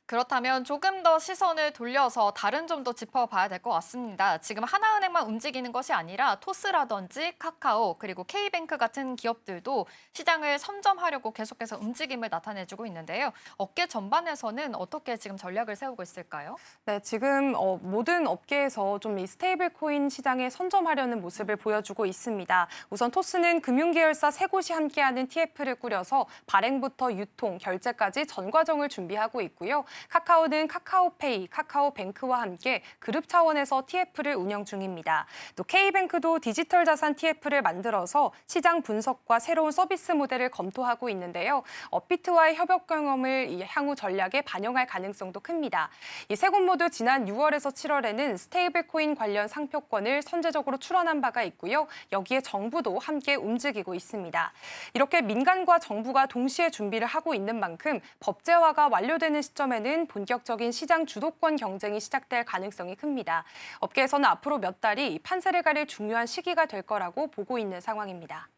그렇다면 조금 더 시선을 돌려서 다른 점도 짚어봐야 될 것 같습니다. 지금 하나은행만 움직이는 것이 아니라 토스라든지 카카오 그리고 K뱅크 같은 기업들도 시장을 선점하려고 계속해서 움직임을 나타내주고 있는데요. 업계 전반에서는 어떻게 지금 전략을 세우고 있을까요? 네, 지금 모든 업계에서 좀 이 스테이블 코인 시장에 선점하려는 모습을 보여주고 있습니다. 우선 토스는 금융계열사 3곳이 함께하는 TF를 꾸려서 발행부터 유통, 결제까지 전 과정을 준비하고 있고요. 카카오는 카카오페이, 카카오뱅크와 함께 그룹 차원에서 TF를 운영 중입니다. 또 K뱅크도 디지털 자산 TF를 만들어서 시장 분석과 새로운 서비스 모델을 검토하고 있는데요. 업비트와의 협업 경험을 향후 전략에 반영할 가능성도 큽니다. 이 세 곳 모두 지난 6월에서 7월에는 스테이블 코인 관련 상표권을 선제적으로 출원한 바가 있고요. 여기에 정부도 함께 움직이고 있습니다. 이렇게 민간과 정부가 동시에 준비를 하고 있는 만큼 법제화가 완료되는 시점에는 본격적인 시장 주도권 경쟁이 시작될 가능성이 큽니다. 업계에서는 앞으로 몇 달이 판세를 가릴 중요한 시기가 될 거라고 보고 있는 상황입니다.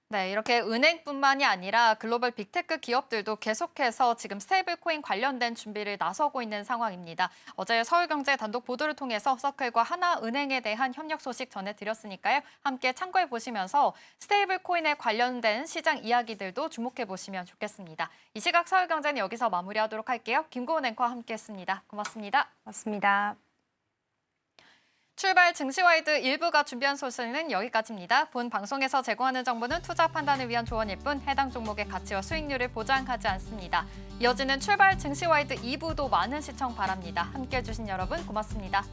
네, 이렇게 은행뿐만이 아니라 글로벌 빅테크 기업들도 계속해서 지금 스테이블코인 관련된 준비를 나서고 있는 상황입니다. 어제 서울경제 단독 보도를 통해서 서클과 하나은행에 대한 협력 소식 전해드렸으니까요. 함께 참고해 보시면서 스테이블코인에 관련된 시장 이야기들도 주목해 보시면 좋겠습니다. 이 시각 서울경제는 여기서 마무리하도록 할게요. 김고은 앵커와 함께했습니다. 고맙습니다. 맞습니다. 출발 증시와이드 1부가 준비한 소식은 여기까지입니다. 본 방송에서 제공하는 정보는 투자 판단을 위한 조언일 뿐 해당 종목의 가치와 수익률을 보장하지 않습니다. 이어지는 출발 증시와이드 2부도 많은 시청 바랍니다. 함께해 주신 여러분 고맙습니다.